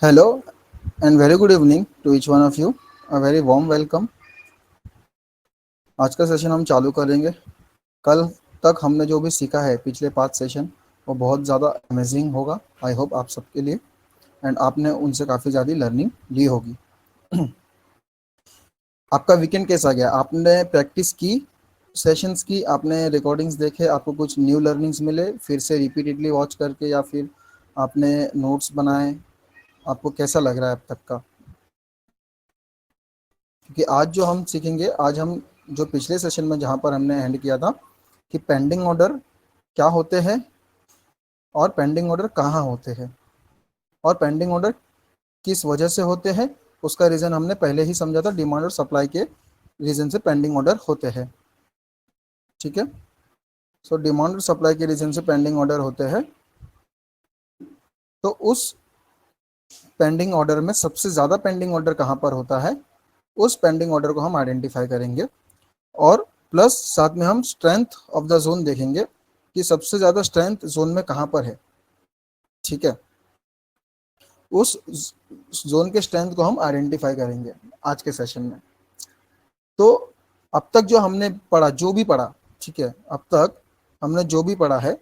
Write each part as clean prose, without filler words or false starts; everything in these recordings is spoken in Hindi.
Hello and very good evening to each one of you. A very warm welcome. आज का सेशन हम चालू करेंगे। कल तक हमने जो भी सीखा है पिछले 5 सेशन वो बहुत ज़्यादा अमेजिंग होगा। आई होप आप सबके लिए एंड आपने उनसे काफ़ी ज़्यादा लर्निंग ली होगी। आपका वीकेंड कैसा गया? आपने प्रैक्टिस की, सेशंस की, आपने रिकॉर्डिंग्स देखे, आपको कुछ न्यू लर्निंग्स मिले फिर से रिपीटेडली वॉच करके, या फिर आपने नोट्स बनाए? आपको कैसा लग रहा है अब तक का? क्योंकि आज जो हम सीखेंगे, आज हम जो पिछले सेशन में जहाँ पर हमने एंड किया था कि पेंडिंग ऑर्डर क्या होते हैं और पेंडिंग ऑर्डर कहाँ होते हैं और पेंडिंग ऑर्डर किस वजह से होते हैं, उसका रीज़न हमने पहले ही समझा था। डिमांड और सप्लाई के रीज़न से पेंडिंग ऑर्डर होते हैं। ठीक है, सो डिमांड और सप्लाई के रीज़न से पेंडिंग ऑर्डर होते हैं। तो उस पेंडिंग ऑर्डर में सबसे ज़्यादा पेंडिंग ऑर्डर कहाँ पर होता है, उस पेंडिंग ऑर्डर को हम आइडेंटिफाई करेंगे। और प्लस साथ में हम स्ट्रेंथ ऑफ द जोन देखेंगे कि सबसे ज़्यादा स्ट्रेंथ जोन में कहाँ पर है। ठीक है, उस जोन के स्ट्रेंथ को हम आइडेंटिफाई करेंगे आज के सेशन में। तो अब तक जो हमने पढ़ा, जो भी पढ़ा, ठीक है, अब तक हमने जो भी पढ़ा है,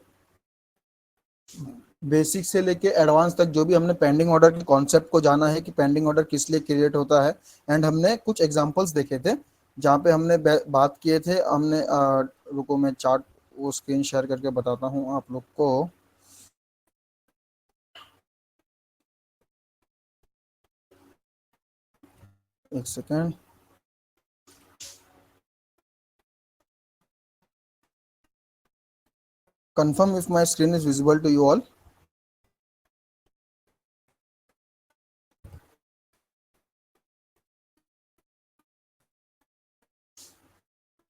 बेसिक से लेके एडवांस तक, जो भी हमने पेंडिंग ऑर्डर के कॉन्सेप्ट को जाना है कि पेंडिंग ऑर्डर किस लिए क्रिएट होता है, एंड हमने कुछ एग्जांपल्स देखे थे जहाँ पे हमने बात किए थे। हमने रुको मैं चार्ट वो स्क्रीन शेयर करके बताता हूँ आप लोग को। एक second. confirm if my screen is visible to you all.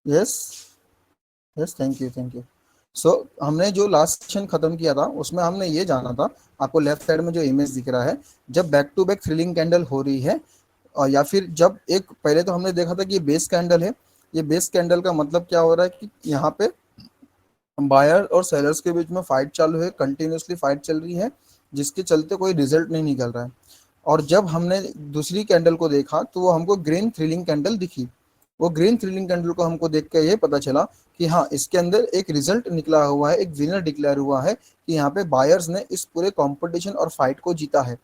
yes yes, thank you thank you. So हमने जो लास्ट सेशन खत्म किया था उसमें हमने ये जाना था, आपको लेफ्ट साइड में जो इमेज दिख रहा है, जब back to back thrilling candle हो रही है, और या फिर जब एक, पहले तो हमने देखा था कि ये बेस कैंडल है। ये बेस कैंडल का मतलब क्या हो रहा है कि यहाँ पे बायर और सेलर्स के बीच में फाइट चालू है, कंटिन्यूसली फाइट चल रही है, जिसके चलते कोई रिजल्ट नहीं निकल रहा है। और जब हमने दूसरी कैंडल को देखा तो वो हमको ग्रीन थ्रिलिंग कैंडल दिखी। वो ग्रीन थ्रिलिंग कैंडल को हमको देख के ये पता चला कि हाँ, इसके अंदर एक रिजल्ट निकला हुआ है, एक विनर डिक्लेयर हुआ है कि यहाँ पे बायर्स ने इस पूरे कंपटीशन और फाइट को जीता है।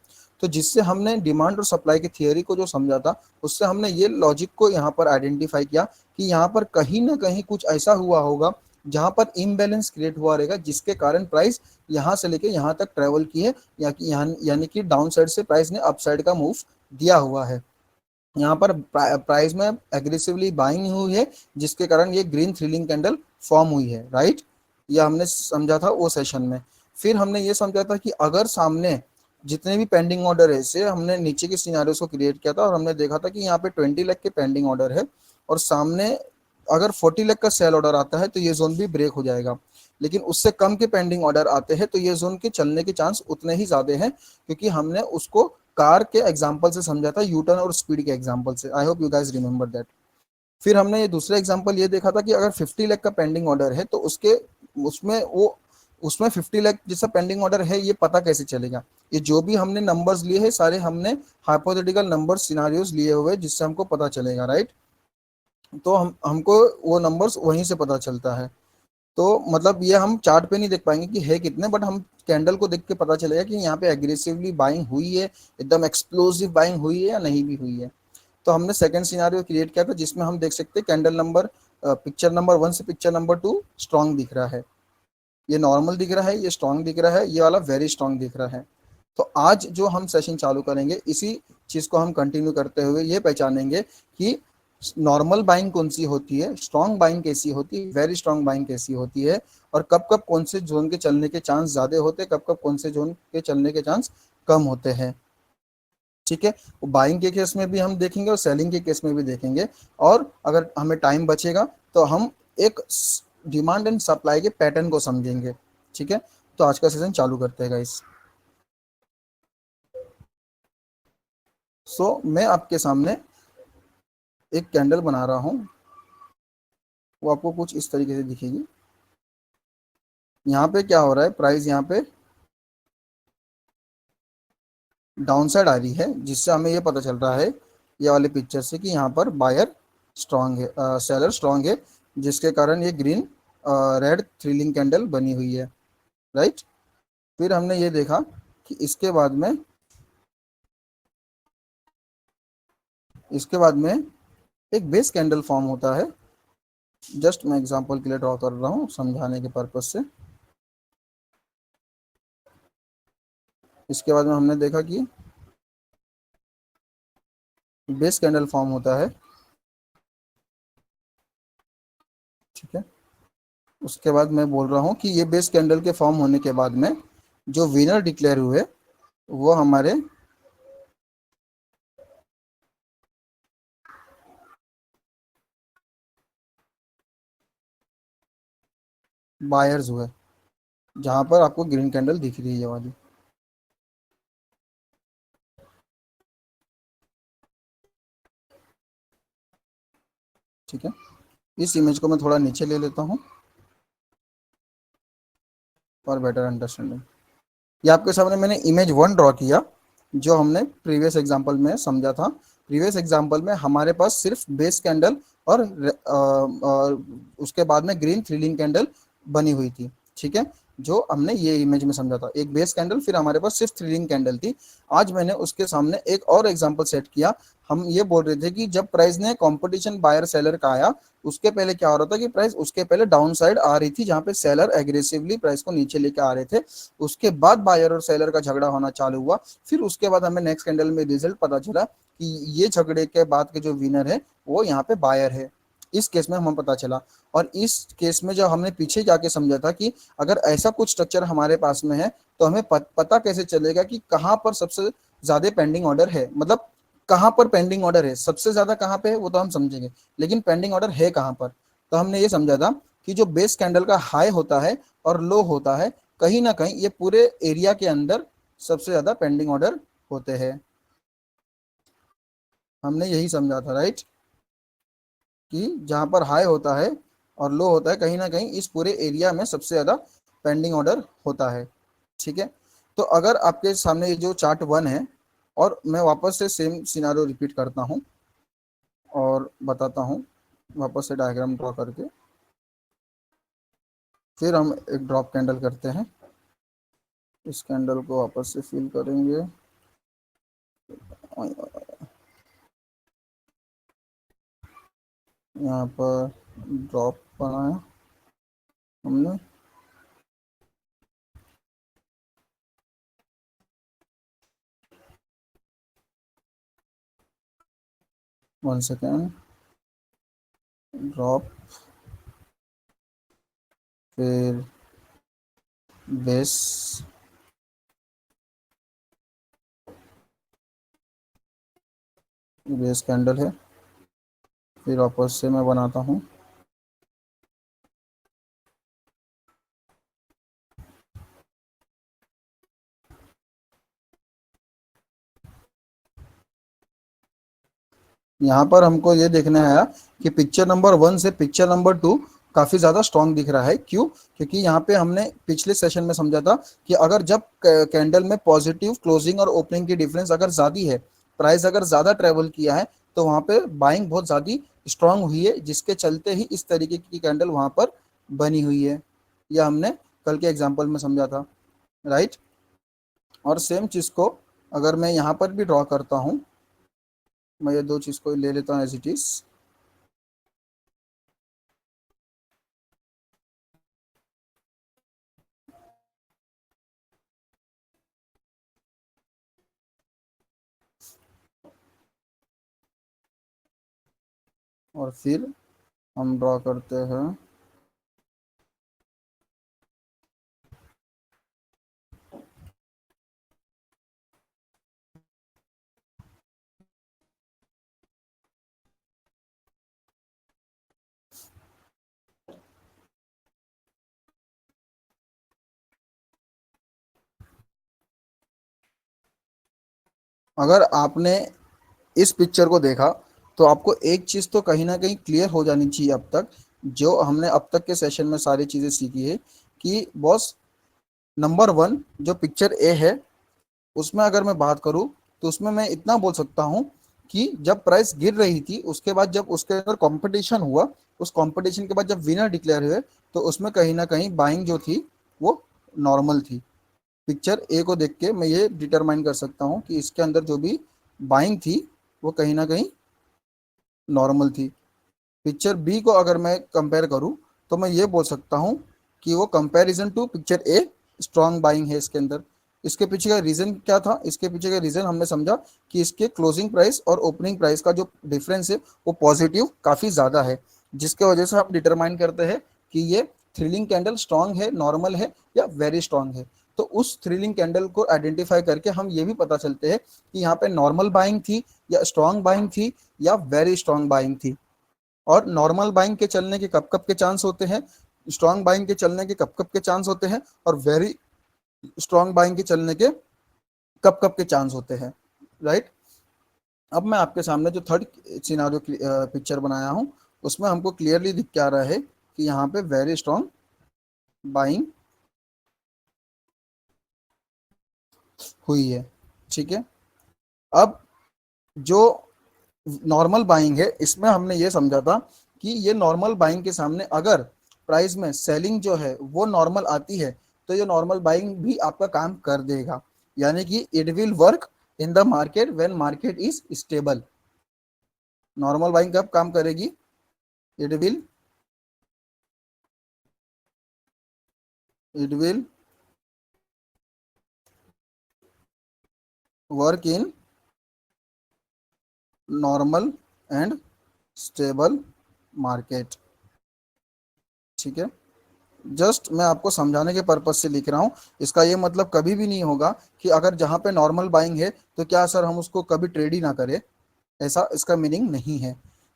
तो जिससे हमने डिमांड और सप्लाई की थियोरी को जो समझा था, उससे हमने ये लॉजिक को यहाँ पर आइडेंटिफाई किया कि यहाँ पर कहीं ना कहीं कुछ ऐसा हुआ होगा जहाँ पर इम्बैलेंस क्रिएट हुआ रहेगा, जिसके कारण प्राइस यहाँ से लेके यहाँ तक ट्रेवल की है, या कि यानी कि डाउन साइड से प्राइस ने अपसाइड का मूव दिया हुआ है। यहाँ पर प्राइस में एग्रेसिवली बाइंग हुई है, जिसके कारण ये ग्रीन थ्रिलिंग कैंडल फॉर्म हुई है, राइट। ये हमने समझा था वो सेशन में। फिर हमने ये समझा था कि अगर सामने जितने भी पेंडिंग ऑर्डर है, इसे हमने नीचे के सिनारियोस को क्रिएट किया था और हमने देखा था कि यहाँ पे 20 लाख के पेंडिंग ऑर्डर है, और सामने अगर 40 लाख का सेल ऑर्डर आता है तो ये जोन भी ब्रेक हो जाएगा। लेकिन उससे कम के पेंडिंग ऑर्डर आते हैं तो ये जोन के चलने के चांस उतने ही ज्यादा हैं, क्योंकि हमने उसको कार के एग्जाम्पल से समझा था, यूटर्न और स्पीड के एग्जाम्पल से। I hope you guys remember that. फिर हमने ये दूसरा एग्जाम्पल ये देखा था कि अगर 50 लाख का पेंडिंग ऑर्डर है तो उसके उसमें वो उसमें 50 लाख जैसा पेंडिंग ऑर्डर है, ये पता कैसे चलेगा? ये जो भी हमने नंबर्स लिए हैं सारे हमने हाइपोथेटिकल नंबर सिनारियोस लिए हुए, जिससे हमको पता चलेगा, राइट। तो हमको वो नंबर्स वहीं से पता चलता है। तो मतलब ये हम चार्ट पे नहीं देख पाएंगे कि है कितने, बट हम कैंडल को देख के पता चलेगा कि यहाँ पे एग्रेसिवली बाइंग हुई है, एकदम एक्सप्लोसिव बाइंग हुई है या नहीं भी हुई है। तो हमने सेकंड सिनारियो क्रिएट किया था जिसमें हम देख सकते हैं कैंडल नंबर, पिक्चर नंबर 1 से पिक्चर नंबर 2 स्ट्रॉन्ग दिख रहा है, ये नॉर्मल दिख रहा है, ये स्ट्रॉन्ग दिख रहा है, ये वाला वेरी स्ट्रॉन्ग दिख रहा है। तो आज जो हम सेशन चालू करेंगे, इसी चीज को हम कंटिन्यू करते हुए ये पहचानेंगे कि नॉर्मल बाइंग कौन सी होती है, स्ट्रॉन्ग बाइंग कैसी होती है, वेरी स्ट्रॉन्ग बाइंग कैसी होती है, और कब कब कौन से जोन के चलने के चांस ज्यादा होते हैं, कब कब कौन से जोन के चलने के चांस कम होते हैं। ठीक है, बाइंग के केस में भी हम देखेंगे और सेलिंग के केस में भी देखेंगे। और अगर हमें टाइम बचेगा तो हम एक डिमांड एंड सप्लाई के पैटर्न को समझेंगे। ठीक है, तो आज का सेशन चालू करते हैं गाइस। मैं आपके सामने एक कैंडल बना रहा हूँ, वो आपको कुछ इस तरीके से दिखेगी। यहाँ पे क्या हो रहा है, प्राइस यहाँ पे डाउन साइड आ रही है, जिससे हमें ये पता चल रहा है ये वाले पिक्चर से कि यहाँ पर बायर स्ट्रांग है, सेलर स्ट्रांग है, जिसके कारण ये ग्रीन रेड थ्रिलिंग कैंडल बनी हुई है, राइट। फिर हमने ये देखा कि इसके बाद में एक बेस कैंडल फॉर्म होता है। जस्ट मैं एग्जांपल के लिए ड्रॉ कर रहा हूँ समझाने के पर्पज से। इसके बाद में हमने देखा कि बेस कैंडल फॉर्म होता है, ठीक है। उसके बाद मैं बोल रहा हूँ कि ये बेस कैंडल के फॉर्म होने के बाद में जो विनर डिक्लेयर हुए वो हमारे बायर्स हुए, जहां पर आपको ग्रीन कैंडल दिख रही है ये वाली, ठीक है। इस इमेज को मैं थोड़ा नीचे ले लेता हूँ फॉर बेटर अंडरस्टैंडिंग। ये आपके सामने मैंने इमेज 1 ड्रॉ किया, जो हमने प्रीवियस एग्जांपल में समझा था। प्रीवियस एग्जांपल में हमारे पास सिर्फ बेस कैंडल और उसके बाद में ग्रीन थ्रिलिंग कैंडल बनी हुई थी, ठीक है। जो हमने ये इमेज में समझा था, एक बेस कैंडल, फिर हमारे पास सिर्फ थ्रिलिंग कैंडल थी। आज मैंने उसके सामने एक और एग्जांपल सेट किया। हम ये बोल रहे थे कि जब प्राइस ने कंपटीशन बायर सेलर का आया, उसके पहले क्या हो रहा था कि प्राइस उसके पहले डाउन साइड आ रही थी, जहां पे सेलर एग्रेसिवली प्राइस को नीचे लेके आ रहे थे। उसके बाद बायर और सेलर का झगड़ा होना चालू हुआ। फिर उसके बाद हमें नेक्स्ट कैंडल में रिजल्ट पता चला कि ये झगड़े के बाद के जो विनर है वो यहाँ पे बायर है। इस केस में हमें पता चला। और इस केस में जब हमने पीछे जाके समझा था कि अगर ऐसा कुछ स्ट्रक्चर हमारे पास में है तो हमें पता कैसे चलेगा कि कहाँ पर सबसे ज्यादा पेंडिंग ऑर्डर है, मतलब कहाँ पर पेंडिंग ऑर्डर है सबसे ज्यादा, कहाँ पे है वो तो हम समझेंगे, लेकिन पेंडिंग ऑर्डर है कहाँ पर। तो हमने ये समझा था कि जो बेस कैंडल का हाई होता है और लो होता है, कहीं ना कहीं ये पूरे एरिया के अंदर सबसे ज्यादा पेंडिंग ऑर्डर होते हैं। हमने यही समझा था, राइट, कि जहां पर हाई होता है और लो होता है, कहीं ना कहीं इस पूरे एरिया में सबसे ज्यादा पेंडिंग ऑर्डर होता है, ठीक है। तो अगर आपके सामने ये जो चार्ट 1 है, और मैं वापस से सेम सिनारियो रिपीट करता हूँ और बताता हूँ वापस से डायग्राम ड्रॉ करके, फिर हम एक ड्रॉप कैंडल करते हैं। इस कैंडल को वापस से फिल करेंगे। यहाँ पर ड्रॉप बनाया हमने। 1 सेकेंड, ड्रॉप, फिर बेस, बेस कैंडल है, फिर वापस से मैं बनाता हूँ। यहाँ पर हमको ये देखना है कि पिक्चर नंबर 1 से पिक्चर नंबर 2 काफी ज्यादा स्ट्रॉन्ग दिख रहा है। क्यों? क्योंकि यहाँ पे हमने पिछले सेशन में समझा था कि अगर जब कैंडल में पॉजिटिव क्लोजिंग और ओपनिंग की डिफरेंस अगर ज्यादा है, प्राइस अगर ज्यादा ट्रेवल किया है, तो वहां पे बाइंग बहुत ज्यादा स्ट्रांग हुई है, जिसके चलते ही इस तरीके की कैंडल वहां पर बनी हुई है। यह हमने कल के एग्जाम्पल में समझा था, राइट। और सेम चीज को अगर मैं यहाँ पर भी ड्रॉ करता हूँ, मैं ये दो चीज को ले लेता हूँ एज इट इज, और फिर हम ड्रॉ करते हैं अगर आपने इस पिक्चर को देखा तो आपको एक चीज तो कहीं ना कहीं क्लियर हो जानी चाहिए अब तक, जो हमने अब तक के सेशन में सारी चीजें सीखी है, कि बॉस नंबर 1 जो पिक्चर ए है उसमें अगर मैं बात करूं तो उसमें मैं इतना बोल सकता हूं कि जब प्राइस गिर रही थी उसके बाद जब उसके अंदर कंपटीशन हुआ, उस कंपटीशन के बाद जब विनर डिक्लेयर हुए तो उसमें कहीं ना कहीं बाइंग जो थी वो नॉर्मल थी। पिक्चर ए को देख के मैं ये डिटरमाइन कर सकता हूँ कि इसके अंदर जो भी बाइंग थी वो कहीं ना कहीं नॉर्मल थी। पिक्चर बी को अगर मैं कंपेयर करूँ तो मैं ये बोल सकता हूँ कि वो comparison to picture a strong buying है इसके अंदर। इसके पीछे का रीजन क्या था? इसके पीछे का रीजन हमने समझा कि इसके क्लोजिंग प्राइस और ओपनिंग प्राइस का जो डिफरेंस है वो पॉजिटिव काफी ज्यादा है, जिसके वजह से हम डिटरमाइन करते हैं कि ये थ्रिलिंग कैंडल स्ट्रॉन्ग है, नॉर्मल है या वेरी स्ट्रॉन्ग है। तो उस थ्रिलिंग कैंडल को आइडेंटिफाई करके हम ये भी पता चलते हैं कि यहाँ पे नॉर्मल बाइंग थी या स्ट्रॉन्ग बाइंग थी या वेरी स्ट्रॉन्ग बाइंग थी। और नॉर्मल बाइंग के चलने के कब कब के चांस होते हैं, स्ट्रॉन्ग बाइंग के चलने के कब कब के चांस होते हैं, और वेरी स्ट्रॉन्ग बाइंग के चलने के कब कब के चांस होते हैं, राइट। अब मैं आपके सामने जो थर्ड सिनारियो पिक्चर बनाया हूँ उसमें हमको क्लियरली दिख के आ रहा है कि यहाँ पे वेरी स्ट्रॉन्ग बाइंग हुई है, ठीक है। अब जो नॉर्मल बाइंग है इसमें हमने ये समझा था कि ये नॉर्मल बाइंग के सामने अगर प्राइस में सेलिंग जो है वो नॉर्मल आती है तो ये नॉर्मल बाइंग भी आपका काम कर देगा, यानी कि it will work in the market when market is stable. Normal buying कब काम करेगी? It will work in normal and stable market, ठीक है। जस्ट मैं आपको समझाने के पर्पज से लिख रहा हूँ, इसका ये मतलब कभी भी नहीं होगा कि अगर जहाँ पे नॉर्मल बाइंग है तो क्या सर हम उसको कभी ट्रेड ही ना करें, ऐसा इसका मीनिंग नहीं है।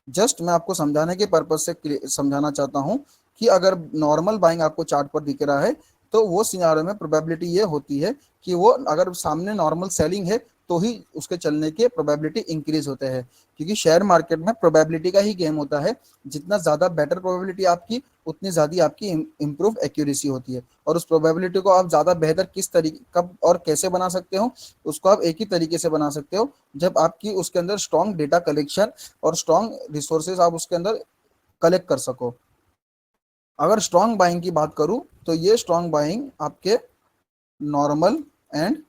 जस्ट मैं आपको समझाने के पर्पज से समझाना चाहता हूँ कि अगर नॉर्मल बाइंग आपको चार्ट पर दिख रहा है तो वो सिनारियो में प्रोबेबिलिटी ये होती है कि वो अगर सामने नॉर्मल सेलिंग है तो ही उसके चलने के प्रोबेबिलिटी इंक्रीज होते हैं, क्योंकि शेयर मार्केट में प्रोबेबिलिटी का ही गेम होता है। जितना ज्यादा बेटर प्रोबेबिलिटी आपकी उतनी ज्यादा आपकी इंप्रूव एक्यूरेसी होती है, और उस प्रोबेबिलिटी को आप ज्यादा बेहतर किस तरीके कब और कैसे बना सकते हो, उसको आप एक ही तरीके से बना सकते हो जब आपकी उसके अंदर स्ट्रॉन्ग डेटा कलेक्शन और स्ट्रॉन्ग रिसोर्सेज आप उसके अंदर कलेक्ट कर सको। अगर स्ट्रॉन्ग बाइंग की बात करूं तो ये स्ट्रॉन्ग बाइंग आपके normal and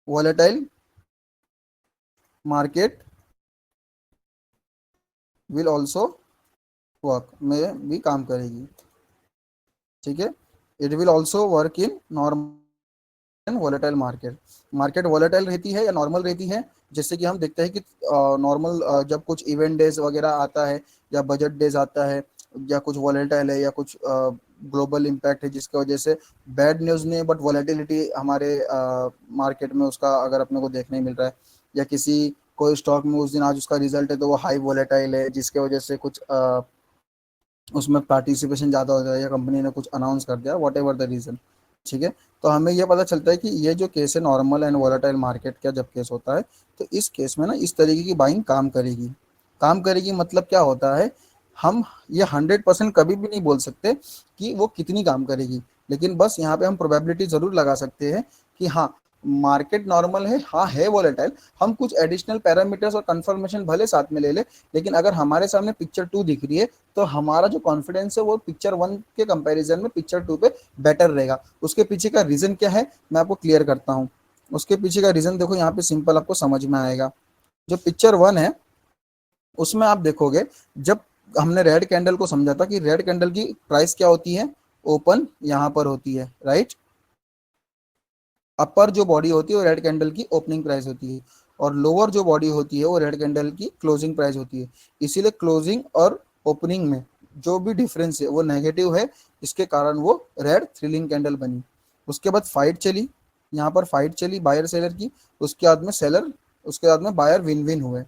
volatile market will also work में भी काम करेगी, ठीक है। It will also work in normal volatile market. Market volatile रहती है या नॉर्मल रहती है, जैसे कि हम देखते हैं कि नॉर्मल जब कुछ इवेंट डेज वगैरह आता है या बजट डेज आता है या कुछ वॉलेटाइल है या कुछ ग्लोबल इम्पैक्ट है जिसकी वजह से बैड न्यूज़ नहीं बट वॉलेटिलिटी हमारे मार्केट में उसका अगर अपने को देखने मिल रहा है, या किसी कोई स्टॉक में उस दिन आज उसका रिजल्ट है तो वो हाई वॉलेटाइल है जिसके वजह से कुछ उसमें पार्टिसिपेशन ज़्यादा हो जाए या कंपनी ने कुछ अनाउंस कर दिया, वॉट एवर द रीज़न, ठीक है। तो हमें यह पता चलता है कि ये जो केस है नॉर्मल एंड वॉलेटाइल मार्केट का जब केस होता है तो इस केस में ना इस तरीके की बाइंग काम करेगी। काम करेगी मतलब क्या होता है, हम ये 100% कभी भी नहीं बोल सकते कि वो कितनी काम करेगी, लेकिन बस यहाँ पे हम प्रोबेबिलिटी जरूर लगा सकते हैं कि हाँ मार्केट नॉर्मल है, हाँ है वॉलेटाइल, हम कुछ एडिशनल पैरामीटर्स और कंफर्मेशन भले साथ में ले ले, लेकिन अगर हमारे सामने पिक्चर 2 दिख रही है तो हमारा जो कॉन्फिडेंस है वो पिक्चर 1 के कंपैरिजन में पिक्चर 2 पे बेटर रहेगा। उसके पीछे का रीजन क्या है मैं आपको क्लियर करता हूँ। उसके पीछे का रीजन देखो यहाँ पे सिंपल आपको समझ में आएगा। जो पिक्चर 1 है उसमें आप देखोगे जब हमने रेड कैंडल को समझा था कि रेड कैंडल की प्राइस क्या होती है, ओपन यहाँ पर होती है, राइट। अपर जो बॉडी होती है वो रेड कैंडल की ओपनिंग प्राइस होती है और लोअर जो बॉडी होती है वो रेड कैंडल की क्लोजिंग प्राइस होती है। इसीलिए क्लोजिंग और ओपनिंग में जो भी डिफरेंस है वो नेगेटिव है, इसके कारण वो रेड थ्रिलिंग कैंडल बनी। उसके बाद फाइट चली, यहाँ पर फाइट चली बायर सेलर की, उसके बाद में सेलर, उसके बाद में बायर विन विन हुए।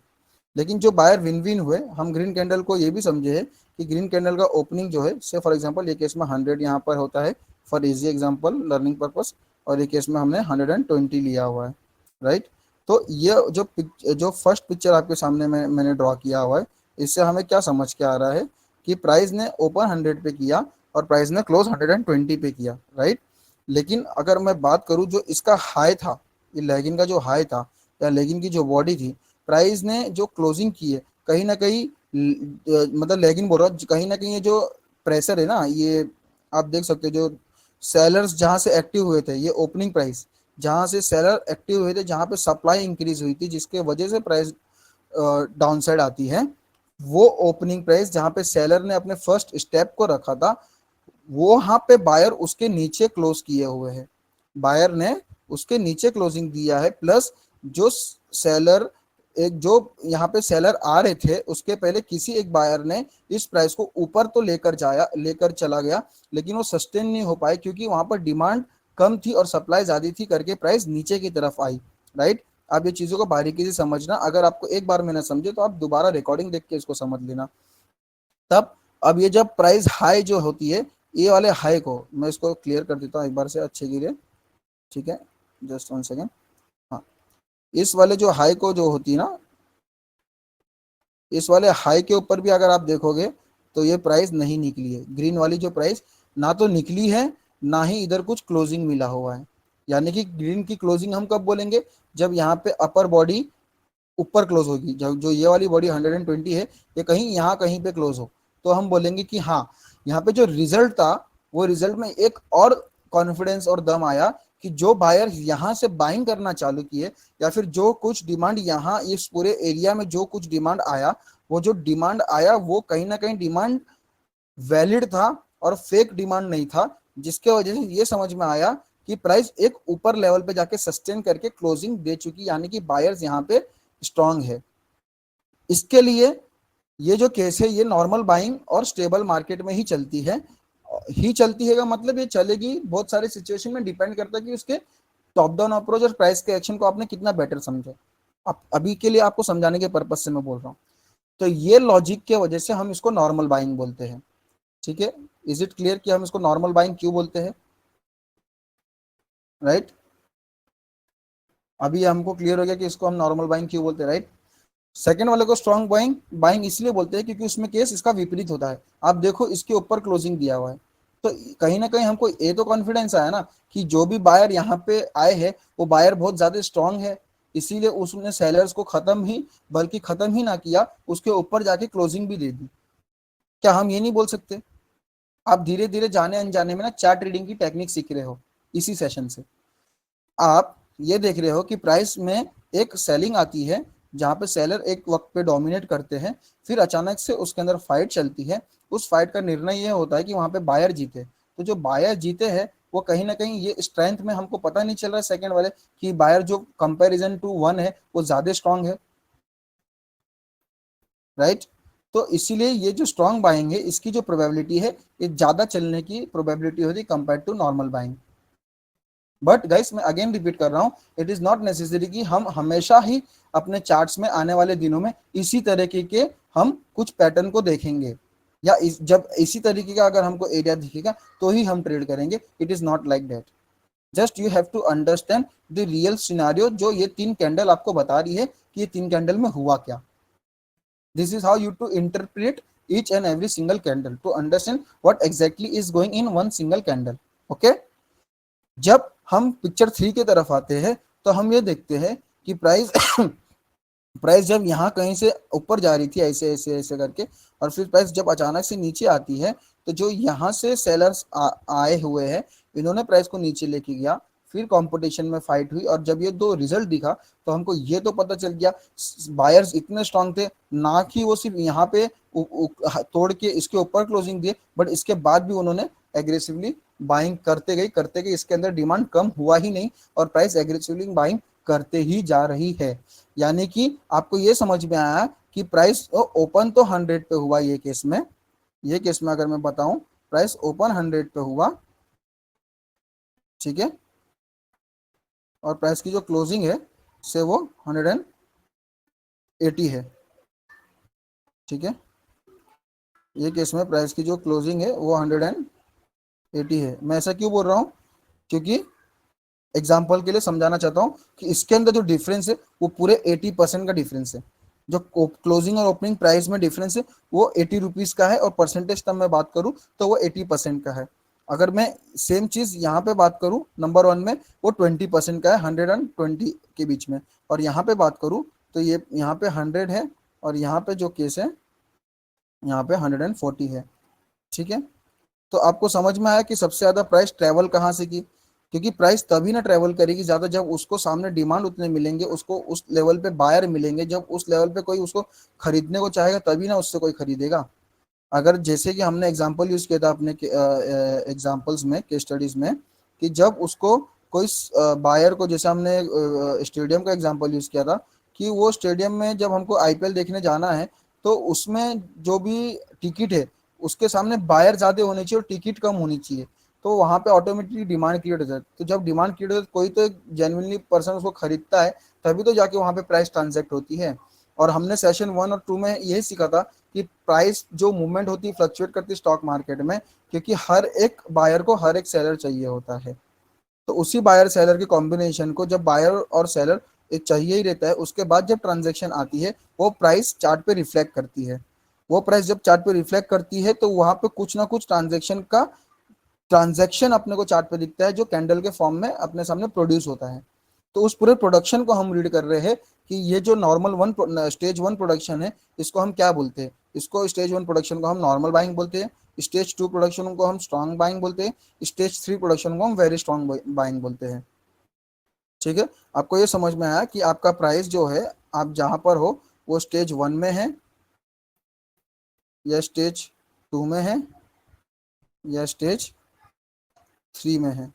लेकिन जो बायर विन विन हुए हम ग्रीन कैंडल को ये भी समझे है कि ग्रीन कैंडल का ओपनिंग जो है से फॉर एग्जांपल ये केस में 100 यहाँ पर होता है for easy example learning purpose, और ये केस में हमने 120 लिया हुआ है, राइट। तो ये जो फर्स्ट पिक्चर आपके सामने मैंने ड्रॉ किया हुआ है इससे हमें क्या समझ के आ रहा है कि प्राइस ने ओपन 100 पे किया और प्राइस ने क्लोज 120 पे किया, राइट। लेकिन अगर मैं बात करूं जो इसका हाई था ये लैगिन का जो हाई था या लैगिन की जो बॉडी थी, प्राइस ने जो क्लोजिंग की है कहीं ना कहीं मतलब लैगिन बोल रहा हूँ, कहीं ना कहीं ये जो प्रेशर है ना, ये आप देख सकते हो जो सेलर्स जहां से एक्टिव हुए थे, ये ओपनिंग प्राइस जहां से सेलर एक्टिव हुए थे, जहां पे सप्लाई इंक्रीज हुई थी जिसके वजह से प्राइस डाउन साइड आती है, वो ओपनिंग प्राइस जहां पे सेलर ने अपने फर्स्ट स्टेप को रखा था, वो वहां पे बायर उसके नीचे क्लोज किए हुए हैं, बायर ने उसके नीचे क्लोजिंग दिया है। प्लस जो सेलर एक जो यहाँ पे सेलर आ रहे थे उसके पहले किसी एक बायर ने इस प्राइस को ऊपर तो लेकर चला गया, लेकिन वो सस्टेन नहीं हो पाए क्योंकि वहां पर डिमांड कम थी और सप्लाई ज्यादा थी करके प्राइस नीचे की तरफ आई। राइट, आप ये चीजों को बारीकी से समझना, अगर आपको एक बार में ना समझे तो आप दोबारा रिकॉर्डिंग देख के इसको समझ लेना तब। अब ये जब प्राइस हाई जो होती है, ये वाले हाई को मैं इसको क्लियर कर देता हूँ एक बार से अच्छे के लिए, ठीक है, जस्ट वन सेकेंड। हाँ, इस वाले जो हाई को जो होती है ना, इस वाले हाई के ऊपर भी अगर आप देखोगे तो ये प्राइस नहीं निकली है, ग्रीन वाली जो प्राइस ना तो निकली है ना ही इधर कुछ क्लोजिंग मिला हुआ है। यानी कि ग्रीन की क्लोजिंग हम कब बोलेंगे, जब यहाँ पे अपर बॉडी ऊपर क्लोज होगी, जब जो ये वाली बॉडी 120 है ये कहीं यहाँ कहीं पे क्लोज हो, तो हम बोलेंगे कि हाँ, यहाँ पे जो रिजल्ट था वो रिजल्ट में एक और कॉन्फिडेंस और दम आया कि जो बायर यहाँ से बाइंग करना चालू किए, या फिर जो कुछ डिमांड यहाँ इस पूरे एरिया में जो कुछ डिमांड आया, वो जो डिमांड आया वो कहीं ना कहीं डिमांड वैलिड था और फेक डिमांड नहीं था, जिसके वजह से ये समझ में आया कि प्राइस एक ऊपर लेवल पे जाके सस्टेन करके क्लोजिंग दे चुकी, यानी कि बायर्स यहाँ पे स्ट्रांग है। इसके लिए ये जो केस है ये नॉर्मल बाइंग और स्टेबल मार्केट में ही चलती है, का मतलब ये चलेगी बहुत सारे सिचुएशन में, डिपेंड करता है कि उसके टॉप डाउन अप्रोच और प्राइस के एक्शन को आपने कितना बेटर समझा। अब अभी के लिए आपको समझाने के पर्पज से मैं बोल रहा हूँ, तो ये लॉजिक के वजह से हम इसको नॉर्मल बाइंग बोलते हैं। ठीक है, इज इट क्लियर कि हम इसको नॉर्मल बाइंग क्यों बोलते हैं? राइट, अभी हमको क्लियर हो गया कि इसको हम नॉर्मल बाइंग क्यों बोलते हैं, राइट। सेकंड वाले को स्ट्रॉन्ग बाइंग बाइंग इसलिए बोलते हैं क्योंकि उसमें केस इसका विपरीत होता है। आप देखो इसके ऊपर क्लोजिंग दिया हुआ है, तो कहीं ना कहीं हमको ये तो कॉन्फिडेंस आया ना कि जो भी बायर यहाँ पे आए हैं वो बायर बहुत ज्यादा स्ट्रांग है, इसीलिए उसने सेलर्स को खत्म ही, बल्कि खत्म ही ना किया, उसके ऊपर जाके क्लोजिंग भी दे दी। क्या हम ये नहीं बोल सकते? आप धीरे धीरे जाने अनजाने में ना चार्ट रीडिंग की टेक्निक सीख रहे हो इसी सेशन से। आप ये देख रहे हो कि प्राइस में एक सेलिंग आती है जहां पे सेलर एक वक्त पे डोमिनेट करते हैं, फिर अचानक से उसके अंदर फाइट चलती है, उस फाइट का निर्णय ये होता है कि वहां पे बायर जीते। तो जो बायर जीते हैं वो कहीं ना कहीं ये स्ट्रेंथ में हमको पता नहीं चल रहा है सेकंड वाले कि बायर जो कंपैरिजन टू वन है वो ज्यादा स्ट्रांग है, राइट। तो इसीलिए ये जो स्ट्रांग बाइंग है इसकी जो प्रोबेबिलिटी है ये ज्यादा चलने की प्रोबेबिलिटी होती है compare to normal buying. But guys मैं अगेन रिपीट कर रहा हूँ, इट इज नॉट नेसेसरी कि हम हमेशा ही अपने चार्ट्स में आने वाले दिनों में इसी तरीके के हम कुछ पैटर्न को देखेंगे, या जब इसी तरीके का अगर हमको एरिया दिखेगा तो ही हम ट्रेड करेंगे। It is not like that. Just you have to understand the real scenario जो ये तीन कैंडल आपको बता रही है कि ये तीन कैंडल में हुआ क्या। This is how you to interpret each and every single candle to understand what exactly is going in one single candle. Okay, जब हम पिक्चर 3 की तरफ आते हैं तो हम ये देखते हैं कि प्राइस प्राइस जब यहाँ कहीं से ऊपर जा रही थी ऐसे ऐसे ऐसे करके, और फिर प्राइस जब अचानक से नीचे आती है, तो जो यहाँ से सेलर्स आए हुए हैं इन्होंने प्राइस को नीचे लेके गया, फिर कंपटीशन में फाइट हुई, और जब ये दो रिजल्ट दिखा तो हमको ये तो पता चल गया बायर्स इतने स्ट्रांग थे ना कि वो सिर्फ यहाँ पे तोड़ के इसके ऊपर क्लोजिंग दिए, बट इसके बाद भी उन्होंने एग्रेसिवली बाइंग करते गए, इसके अंदर डिमांड कम हुआ ही नहीं और प्राइस एग्रेसिवली बाइंग करते ही जा रही है। यानी कि आपको ये समझ में आया कि प्राइस ओपन तो 100 पे हुआ, ये केस में अगर मैं बताऊं प्राइस ओपन 100 पे हुआ, ठीक है, और प्राइस की जो क्लोजिंग है से वो 180 है, ठीक है। ये केस में प्राइस की जो क्लोजिंग है वो 180 है। मैं ऐसा क्यों बोल रहा हूँ? क्योंकि एग्जाम्पल के लिए समझाना चाहता हूँ कि इसके अंदर जो डिफरेंस है वो पूरे 80% का डिफरेंस है। जो क्लोजिंग और ओपनिंग प्राइस में डिफरेंस है वो 80 रुपीज का है, और परसेंटेज तब मैं बात करूँ तो वो 80% का है। अगर मैं सेम चीज यहाँ पे बात करूँ नंबर वन में, वो 20% का है, 120 के बीच में। और यहाँ पे बात करूँ तो ये यहाँ पे 100 है, और यहाँ पे जो केस है यहाँ पे 140 है। ठीक है, तो आपको समझ में आया कि सबसे ज्यादा प्राइस ट्रेवल कहाँ से की। क्योंकि प्राइस तभी ना ट्रेवल करेगी ज्यादा जब उसको सामने डिमांड उतने मिलेंगे, उसको उस लेवल पे बायर मिलेंगे, जब उस लेवल पे कोई उसको खरीदने को चाहेगा तभी ना उससे कोई खरीदेगा। अगर जैसे कि हमने एग्जांपल यूज किया था अपने एग्जांपल्स में, केस स्टडीज में, कि जब उसको कोई बायर को, जैसे हमने स्टेडियम का एग्जांपल यूज किया था, कि वो स्टेडियम में जब हमको आईपीएल देखने जाना है, तो उसमें जो भी टिकट है उसके सामने बायर ज्यादा होनी चाहिए और टिकट कम होनी चाहिए। तो वहां पे ऑटोमेटिकली डिमांड क्रिएट हो जाती है। तो जब डिमांड क्रिएट होती है, कोई तो जेन्युइनली पर्सन उसको खरीदता है, तभी तो जाके वहां पे प्राइस ट्रांजेक्ट होती है। और हमने सेशन 1 और 2 में यही सीखा था कि प्राइस जो मूवमेंट होती है फ्लक्चुएट करती है स्टॉक मार्केट में, क्योंकि हर एक बायर को हर एक सेलर चाहिए होता है। तो उसी बायर सेलर के कॉम्बिनेशन को जब बायर और सेलर एक चाहिए ही रहता है, उसके बाद जब ट्रांजेक्शन आती है वो प्राइस चार्ट पे रिफ्लेक्ट करती है। वो प्राइस जब चार्ट पे रिफ्लेक्ट करती है तो वहां पे कुछ ना कुछ ट्रांजैक्शन अपने को चार्ट पे दिखता है, जो कैंडल के फॉर्म में अपने सामने प्रोड्यूस होता है। तो उस पूरे प्रोडक्शन को हम रीड कर रहे हैं कि ये जो normal one stage one production है, इसको हम क्या बोलते हैं। इसको स्टेज वन प्रोडक्शन को हम नॉर्मल बाइंग बोलते हैं, स्टेज टू प्रोडक्शन को हम स्ट्रॉन्ग बाइंग बोलते हैं, स्टेज थ्री प्रोडक्शन को हम वेरी स्ट्रॉन्ग बाइंग बोलते हैं। ठीक है, आपको ये समझ में आया कि आपका प्राइस जो है, आप जहां पर हो, वो स्टेज वन में है या स्टेज टू में है या स्टेज थ्री में है।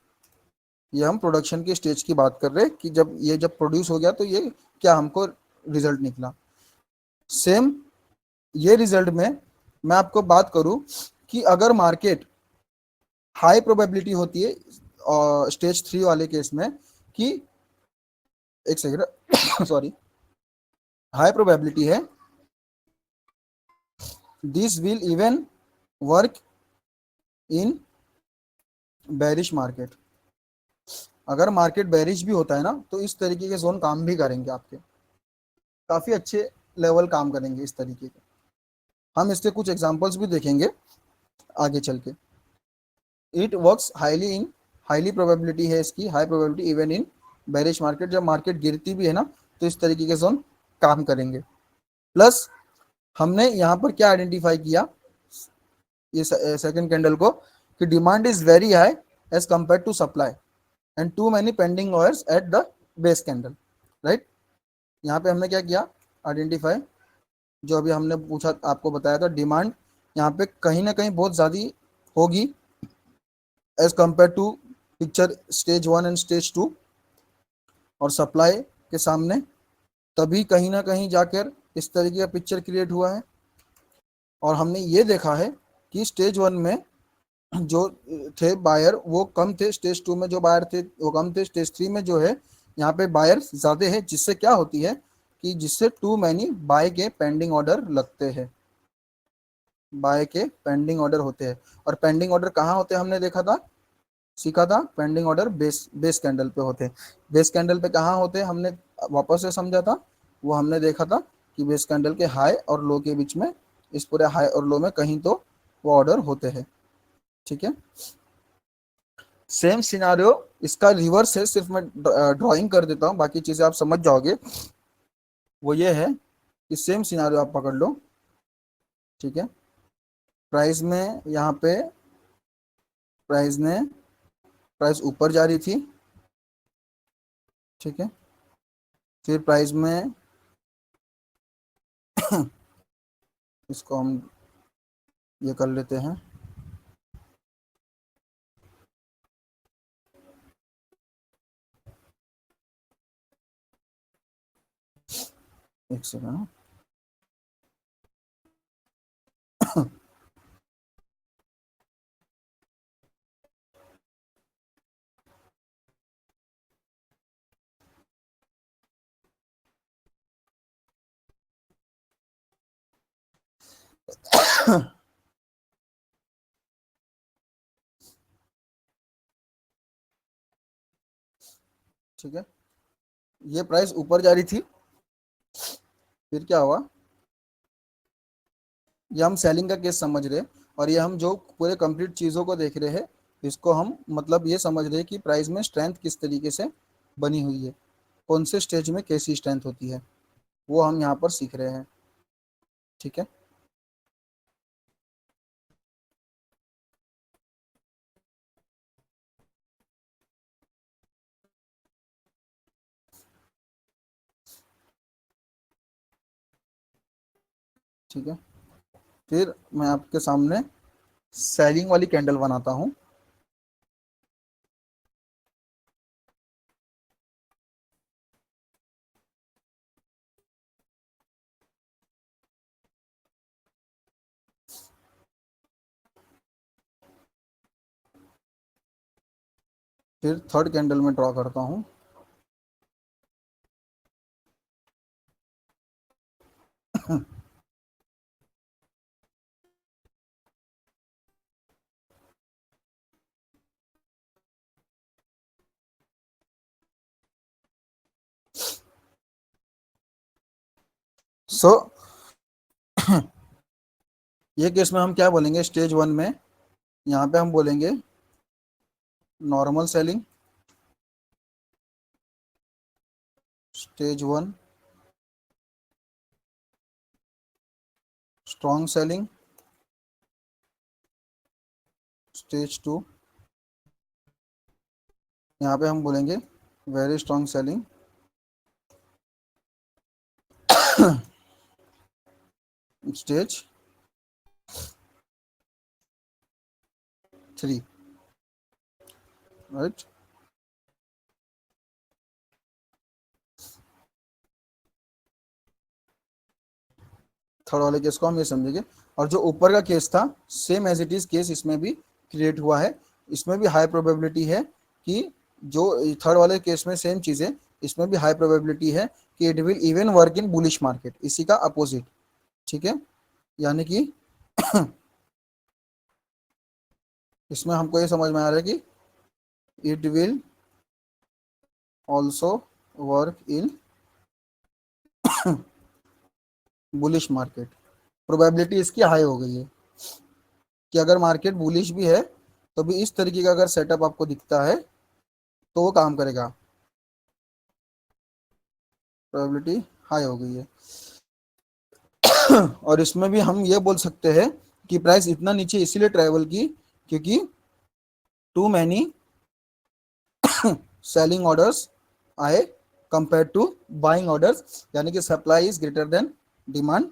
ये हम प्रोडक्शन की स्टेज की बात कर रहे हैं कि जब प्रोड्यूस हो गया तो ये क्या हमको रिजल्ट निकला। सेम ये रिजल्ट में मैं आपको बात करूं कि अगर मार्केट हाई प्रोबेबिलिटी होती है स्टेज थ्री वाले केस में, कि एक सेकंड सॉरी, हाई प्रोबेबिलिटी है this will even work in bearish market. अगर मार्केट बेरिश भी होता है ना, तो इस तरीके के जोन काम भी करेंगे आपके, काफी अच्छे लेवल काम करेंगे इस तरीके के। हम इसके कुछ एग्जांपल्स भी देखेंगे आगे चल के। It works highly in, highly probability है इसकी, high probability even in bearish market. जब मार्केट गिरती भी है ना, तो इस तरीके के जोन काम करेंगे। प्लस हमने यहाँ पर क्या आइडेंटिफाई किया, ये सेकंड कैंडल को, कि demand is very high as compare to supply and too many pending orders at the base candle. Right, यहाँ पे हमने क्या किया, आइडेंटिफाई, जो अभी हमने पूछा आपको बताया था, डिमांड यहाँ पे कहीं ना कहीं बहुत ज़्यादा होगी as compare to picture stage one and stage two, और सप्लाई के सामने तभी कहीं ना कहीं जाकर इस तरीके का पिक्चर क्रिएट हुआ है। और हमने ये देखा है कि स्टेज वन में जो थे बायर वो कम थे, स्टेज टू में जो बायर थे वो कम थे, स्टेज थ्री में जो है यहाँ पे बायर ज्यादा है, जिससे क्या होती है कि जिससे टू मैनी बाय के पेंडिंग ऑर्डर लगते हैं, बाय के पेंडिंग ऑर्डर होते हैं। और पेंडिंग ऑर्डर कहाँ होते हैं, हमने देखा था, सीखा था, pending order base base candle पे होते हैं। बेस कैंडल पे कहाँ होते हैं, हमने वापस से समझा था, वो हमने देखा था कि बेस कैंडल के हाई और लो के बीच में, इस पूरे हाई और लो में कहीं तो वो ऑर्डर होते हैं। ठीक है, सेम सिनारियो इसका रिवर्स है, सिर्फ मैं ड्राइंग कर देता हूँ, बाकी चीजें आप समझ जाओगे। वो ये है कि सेम सिनारियो आप पकड़ लो। ठीक है, प्राइस में यहाँ पे प्राइस ऊपर जा रही थी। ठीक है, फिर प्राइस में इसको हम ये कर लेते हैं, एक सेकंड। ठीक है, ये प्राइस ऊपर जा रही थी, फिर क्या हुआ, ये हम सेलिंग का केस समझ रहे हैं, और ये हम जो पूरे कंप्लीट चीज़ों को देख रहे हैं इसको हम मतलब ये समझ रहे हैं कि प्राइस में स्ट्रेंथ किस तरीके से बनी हुई है, कौन से स्टेज में कैसी स्ट्रेंथ होती है, वो हम यहाँ पर सीख रहे हैं। ठीक है। ठीक है, फिर मैं आपके सामने सेलिंग वाली कैंडल बनाता हूँ। फिर थर्ड कैंडल में ड्रॉ करता हूँ। सो ये केस में हम क्या बोलेंगे, स्टेज वन में यहाँ पे हम बोलेंगे normal selling, stage one strong selling, stage two यहाँ पे हम बोलेंगे very strong selling, stage three. Right. Third वाले केस को हम ये समझेंगे। और जो ऊपर का केस था same as it is case इसमें भी क्रिएट हुआ है। इसमें भी हाई प्रोबेबिलिटी है कि जो थर्ड वाले केस में सेम चीज है, इसमें भी हाई प्रोबेबिलिटी है कि it will even work in bullish market, इसी का अपोजिट। ठीक है, यानी कि इसमें हमको ये समझ में आ रहा है कि it will also work in bullish market. Probability इसकी हाई हो गई है कि अगर मार्केट बुलिश भी है तो भी इस तरीके का अगर सेटअप आपको दिखता है तो वो काम करेगा। प्रोबेबिलिटी हाई हो गई है। और इसमें भी हम ये बोल सकते हैं कि प्राइस इतना नीचे इसीलिए ट्रेवल की क्योंकि टू मैनी सेलिंग ऑर्डर्स आए कंपेयर टू बाइंग ऑर्डर्स, यानी कि supply is greater than demand.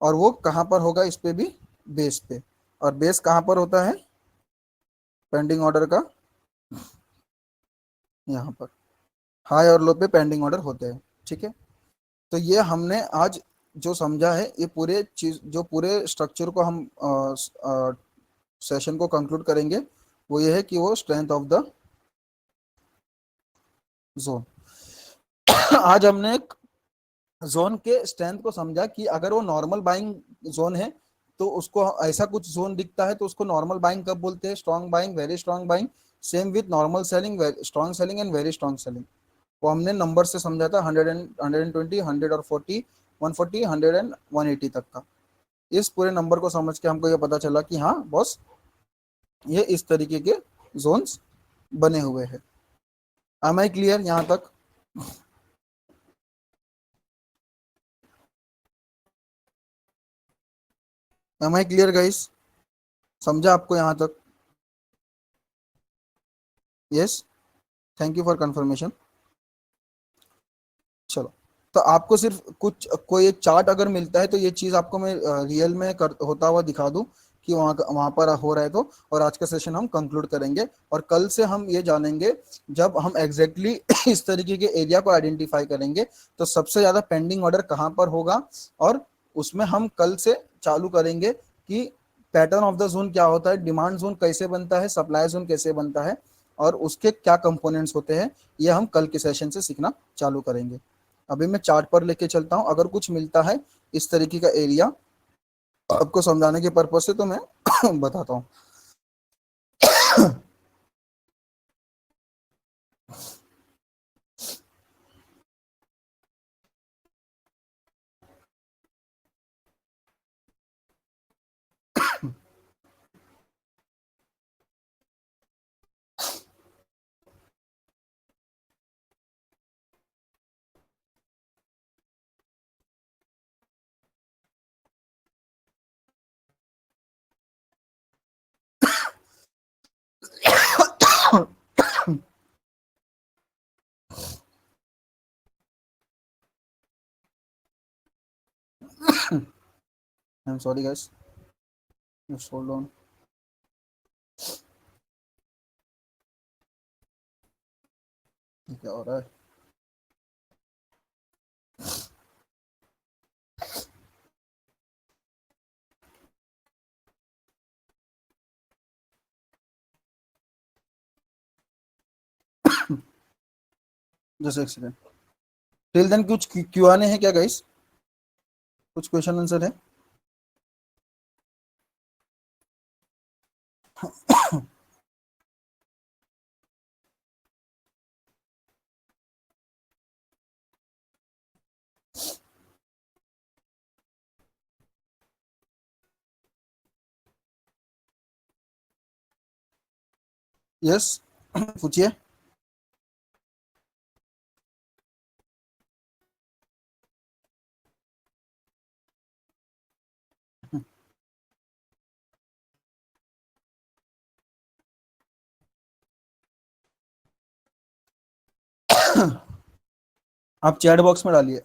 और वो कहाँ पर होगा, इस पे भी बेस पे। और बेस कहाँ पर होता है पेंडिंग ऑर्डर का, यहाँ पर हाई और लो पे पेंडिंग ऑर्डर होते हैं। ठीक है, तो ये हमने आज जो समझा है, ये पूरे चीज जो पूरे स्ट्रक्चर को हम सेशन को कंक्लूड करेंगे वो ये है कि वो स्ट्रेंथ ऑफ द जोन। आज हमने जोन के स्ट्रेंथ को समझा कि अगर वो नॉर्मल बाइंग जोन है तो उसको ऐसा कुछ जोन दिखता है तो उसको नॉर्मल बाइंग कब बोलते हैं, strong buying, very strong buying. Same with normal selling, strong selling and very strong selling. वो हमने नंबर से समझा था, 100 120 100 और 40 140 100 एंड 180 तक का। इस पूरे नंबर को समझ के हमको ये पता चला कि हाँ बॉस, ये इस तरीके के जोन्स बने हुए हैं। एम आई क्लियर यहाँ तक? Am I clear guys? समझा आपको यहाँ तक? Yes, thank you for confirmation. चलो, तो आपको सिर्फ कुछ कोई एक चार्ट अगर मिलता है तो ये चीज आपको मैं रियल में होता हुआ दिखा दूं कि वहां पर हो रहा है तो। और आज का सेशन हम कंक्लूड करेंगे और कल से हम ये जानेंगे, जब हम एग्जैक्टली exactly इस तरीके के एरिया को आइडेंटिफाई करेंगे तो सबसे ज्यादा पेंडिंग ऑर्डर कहाँ पर होगा। और उसमें हम कल से चालू करेंगे कि पैटर्न ऑफ द जोन क्या होता है, डिमांड जोन कैसे बनता है, सप्लाई जोन कैसे बनता है, और उसके क्या कंपोनेंट्स होते हैं, ये हम कल के सेशन से सीखना चालू करेंगे। अभी मैं चार्ट पर लेके चलता हूँ, अगर कुछ मिलता है इस तरीके का एरिया आपको समझाने के पर्पज से तो मैं बताता हूँ। I am sorry guys, just hold on. क्या हो रहा है? जस्ट एक सेकंड। टिल देन कुछ क्यू आने हैं क्या गाइस? कुछ क्वेश्चन आंसर है? यस, पूछिए। आप चैट बॉक्स में डालिए।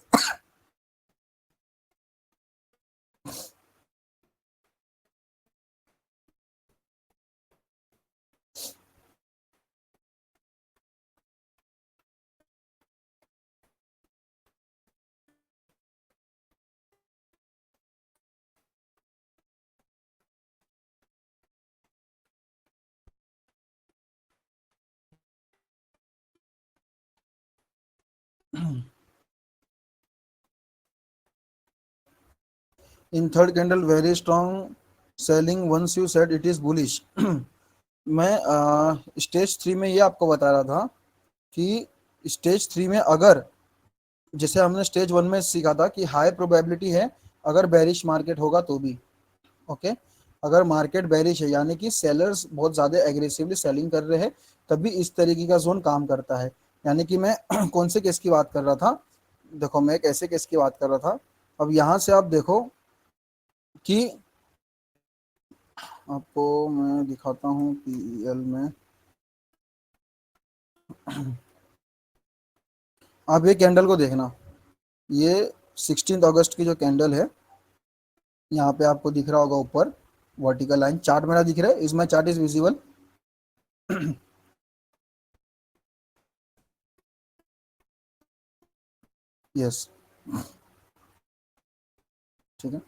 In third candle very strong selling once you said it is bullish. मैं स्टेज थ्री में ये आपको बता रहा था कि स्टेज थ्री में अगर, जैसे हमने स्टेज वन में सीखा था कि हाई प्रोबेबिलिटी है अगर बेरिश मार्केट होगा तो भी, ओके, अगर मार्केट बेरिश है यानी कि सेलर्स बहुत ज़्यादा एग्रेसिवली सेलिंग कर रहे हैं, तभी इस तरीके का जोन काम करता है। यानी कि मैं कौन से केस की बात कर रहा था? देखो, मैं एक ऐसे केस की बात कर रहा था। अब यहाँ से आप देखो कि आपको मैं दिखाता हूँ पीएल में। आप ये कैंडल को देखना, ये 16 अगस्त की जो कैंडल है, यहाँ पे आपको दिख रहा होगा ऊपर वर्टिकल लाइन। चार्ट मेरा दिख रहा है? Is my chart is visible? Yes, ठीक है।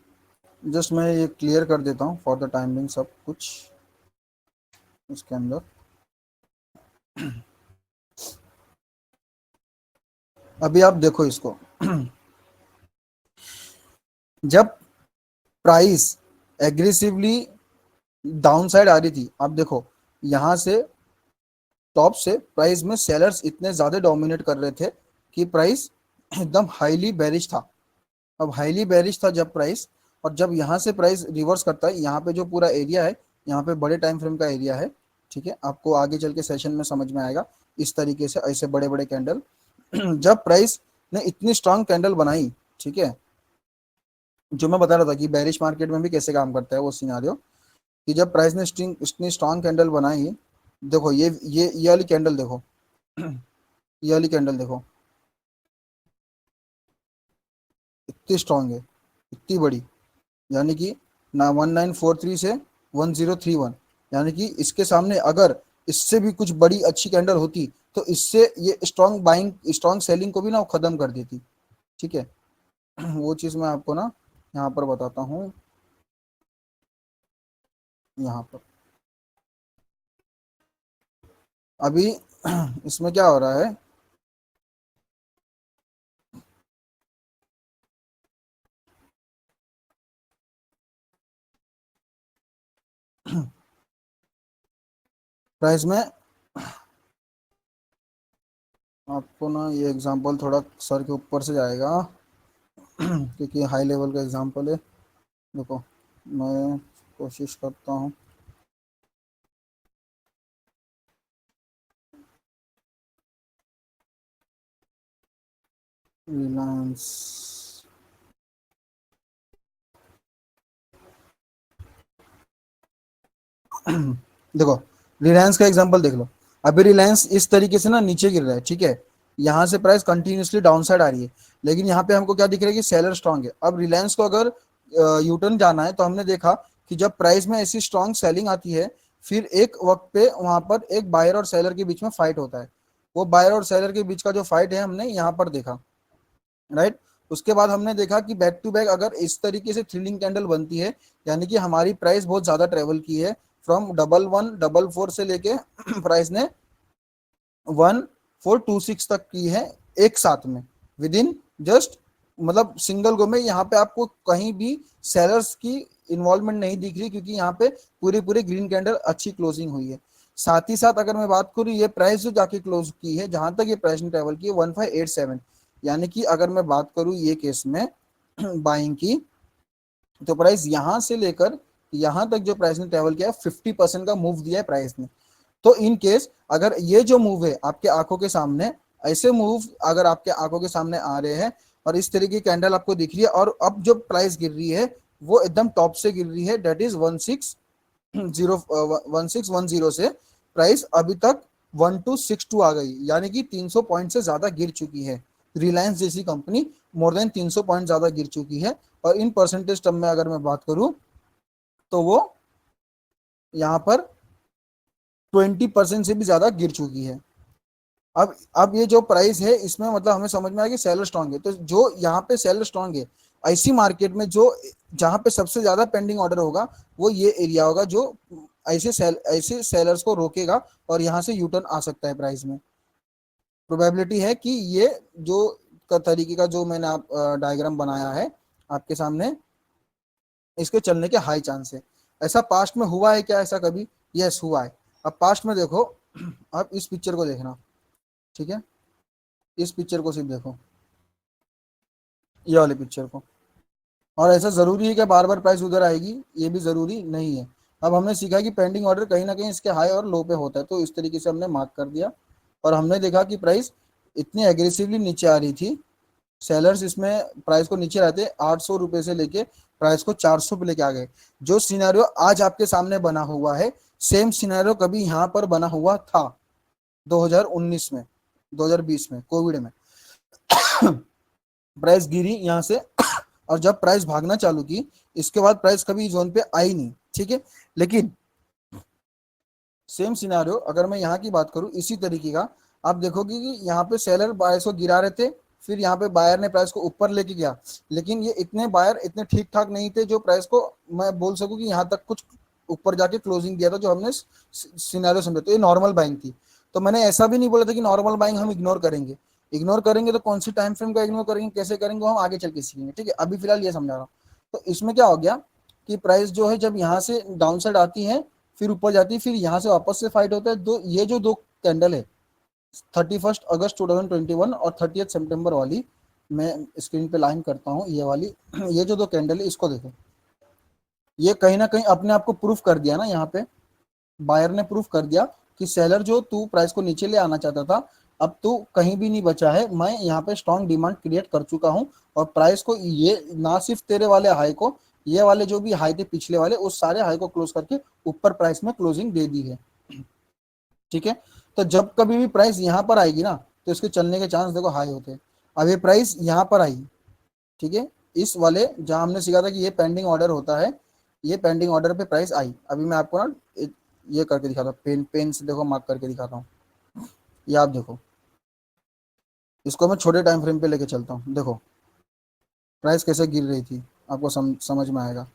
जस्ट मैं ये क्लियर कर देता हूँ फॉर द टाइमिंग सब कुछ इसके अंदर। अभी आप देखो इसको। जब प्राइस एग्रेसिवली डाउन साइड आ रही थी, आप देखो यहाँ से टॉप से प्राइस में सेलर्स इतने ज्यादा डोमिनेट कर रहे थे कि प्राइस एकदम हाईली बेरिश था। अब हाईली बेरिश था जब प्राइस, और जब यहाँ से प्राइस रिवर्स करता है, यहाँ पे जो पूरा एरिया है, यहाँ पे बड़े टाइम फ्रेम का एरिया है, ठीक है, आपको आगे चल के सेशन में समझ में आएगा। इस तरीके से ऐसे बड़े बड़े कैंडल जब प्राइस ने इतनी स्ट्रांग कैंडल बनाई, ठीक है, जो मैं बता रहा था कि बेरिश मार्केट में भी कैसे काम करता है वो सिनारियो, कि जब प्राइस ने इतनी स्ट्रांग कैंडल बनाई, देखो ये वाली कैंडल देखो, ये वाली कैंडल देखो, इतनी स्ट्रांग है, इतनी बड़ी। यानी कि ना 1943 से 1031, यानी कि इसके सामने अगर इससे भी कुछ बड़ी अच्छी कैंडल होती तो इससे ये स्ट्रांग बाइंग स्ट्रांग सेलिंग को भी ना वो खत्म कर देती, ठीक है। वो चीज मैं आपको ना यहाँ पर बताता हूँ। यहाँ पर अभी इसमें क्या हो रहा है? प्राइस में आपको ना ये एग्जांपल थोड़ा सर के ऊपर से जाएगा क्योंकि हाई लेवल का एग्जांपल है। देखो, मैं कोशिश करता हूँ। रिलायंस, देखो, रिलायंस का एग्जांपल देख लो। अभी रिलायंस इस तरीके से ना नीचे गिर रहा है, ठीक है, यहाँ से प्राइस कंटिन्यूसली डाउन साइड आ रही है। लेकिन यहाँ पे हमको क्या दिख रहा है कि सेलर स्ट्रांग है। अब रिलायंस को अगर यू टर्न जाना है तो हमने देखा कि जब प्राइस में ऐसी स्ट्रांग सेलिंग आती है, फिर एक वक्त पे वहां पर एक बायर और सेलर के बीच में फाइट होता है। वो बायर और सेलर के बीच का जो फाइट है हमने यहाँ पर देखा, राइट। उसके बाद हमने देखा कि बैक टू बैक अगर इस तरीके से थ्रिलिंग कैंडल बनती है, यानी कि हमारी प्राइस बहुत ज्यादा ट्रेवल की है, फ्रॉम 1114 से लेके प्राइस ने 1426 तक की है एक साथ में, विद इन जस्ट, मतलब सिंगल गो में। यहाँ पे आपको कहीं भी सेलर्स की इन्वॉल्वमेंट नहीं दिख रही, क्योंकि यहाँ पे पूरी पूरी ग्रीन कैंडल अच्छी क्लोजिंग हुई है। साथ ही साथ अगर मैं बात करूँ ये प्राइस जो जाके क्लोज की है, जहां तक ये प्राइस ने ट्रेवल की है 1587, यानी कि अगर मैं बात करूँ ये केस में बाइंग की, तो प्राइस यहां से लेकर यहां तक जो प्राइस ने ट्रेवल किया है 50% का मूव दिया है प्राइस ने। तो इन केस अगर ये जो मूव है आपके आंखों के सामने, ऐसे मूव अगर आपके आंखों के सामने आ रहे हैं और इस तरीके की कैंडल आपको दिख रही है, और अब जो प्राइस गिर रही है वो एकदम टॉप से गिर रही है, डेट इज 1610 से प्राइस अभी तक 1262 आ गई, यानी कि 300 पॉइंट से ज्यादा गिर चुकी है। रिलायंस जैसी कंपनी मोर देन 300 पॉइंट ज्यादा गिर चुकी है। और इन परसेंटेज टर्म में अगर मैं बात करूं तो वो यहाँ पर 20% से भी ज्यादा गिर चुकी है। अब ये जो प्राइस है इसमें मतलब हमें समझ में आया कि सेलर स्ट्रांग है। तो जो यहाँ पे सेलर स्ट्रांग है, ऐसी मार्केट में जो जहां पे सबसे ज्यादा पेंडिंग ऑर्डर होगा वो ये एरिया होगा जो ऐसे सेलर्स को रोकेगा और यहाँ से यूटर्न आ सकता है प्राइस में। प्रोबेबिलिटी है कि ये जो तरीके का जो मैंने आप डायग्राम बनाया है आपके सामने, इसके चलने के हाई चांस है। ऐसा पास्ट में हुआ है क्या ऐसा कभी? यस हुआ है। अब पास्ट में देखो, अब इस पिक्चर को देखना, ठीक है, इस पिक्चर को सिर्फ देखो, ये वाले पिक्चर को। और ऐसा जरूरी है कि बार बार प्राइस उधर आएगी? ये भी जरूरी नहीं है। अब हमने सीखा कि पेंडिंग ऑर्डर कहीं ना कहीं इसके हाई और लो पे होता है, तो इस तरीके से हमने मार्क कर दिया। और हमने देखा कि प्राइस इतनी एग्रेसिवली नीचे आ रही थी, सेलर्स इसमें प्राइस को नीचे रहते 800 रुपए से लेके प्राइस को 400 पे लेके आ गए। जो सिनेरियो आज आपके सामने बना हुआ है, सेम सिनेरियो कभी यहाँ पर बना हुआ था 2019 में, 2020 में, कोविड में। प्राइस गिरी यहाँ से और जब प्राइस भागना चालू की, इसके बाद प्राइस कभी जोन पे आई नहीं, ठीक है। लेकिन सेम सिनारियो अगर मैं यहाँ की बात करूँ इसी तरीके का, आप देखोगे कि यहाँ पे सेलर प्राइस को गिरा रहे थे, फिर यहाँ पे बायर ने प्राइस को ऊपर लेके गया। लेकिन ये इतने बायर इतने ठीक ठाक नहीं थे जो प्राइस को मैं बोल सकूं कि यहाँ तक कुछ ऊपर जाके क्लोजिंग दिया था, जो हमने सिनारियो समझा। तो ये नॉर्मल बाइंग थी। तो मैंने ऐसा भी नहीं बोला था कि नॉर्मल बाइंग हम इग्नोर करेंगे। इग्नोर करेंगे तो कौन सी टाइम फ्रेम का इग्नोर करेंगे, कैसे करेंगे, वो हम आगे चल के सीखेंगे, ठीक है। अभी फिलहाल ये समझा रहा हूँ। तो इसमें क्या हो गया कि प्राइस जो है जब यहाँ से डाउन साइड आती है, फिर ऊपर जाती है, फिर यहाँ से वापस से फाइट होता है। ये जो दो कैंडल है 31 अगस्त 2021 और 30 सितंबर वाली, मैं स्क्रीन पे लाइन करता हूँ ये वाली। ये जो दो कैंडल है इसको देखो, ये कहीं ना कहीं अपने आप को प्रूफ कर दिया ना, यहाँ पे बायर ने प्रूफ कर दिया कि सेलर जो तू प्राइस को नीचे ले आना चाहता था, अब तू कहीं भी नहीं बचा है। मैं यहाँ पे स्ट्रॉन्ग डिमांड क्रिएट कर चुका हूँ और प्राइस को ये ना सिर्फ तेरे वाले हाई को, ये वाले जो भी हाई थे पिछले वाले, उस सारे हाई को क्लोज करके ऊपर प्राइस में क्लोजिंग दे दी है, ठीक है। तो जब कभी भी प्राइस यहाँ पर आएगी ना, तो इसके चलने के चांस देखो हाई होते हैं। अब ये प्राइस यहाँ पर आई, ठीक है, इस वाले जहां हमने सीखा था कि ये पेंडिंग ऑर्डर होता है, ये पेंडिंग ऑर्डर पे प्राइस आई। अभी मैं आपको ना ये करके दिखाता हूँ, पेन पेन से देखो मार्क करके दिखाता हूँ। ये आप देखो, इसको मैं छोटे टाइम फ्रेम पे लेके चलता हूँ, देखो प्राइस कैसे गिर रही थी, आपको समझ में आएगा।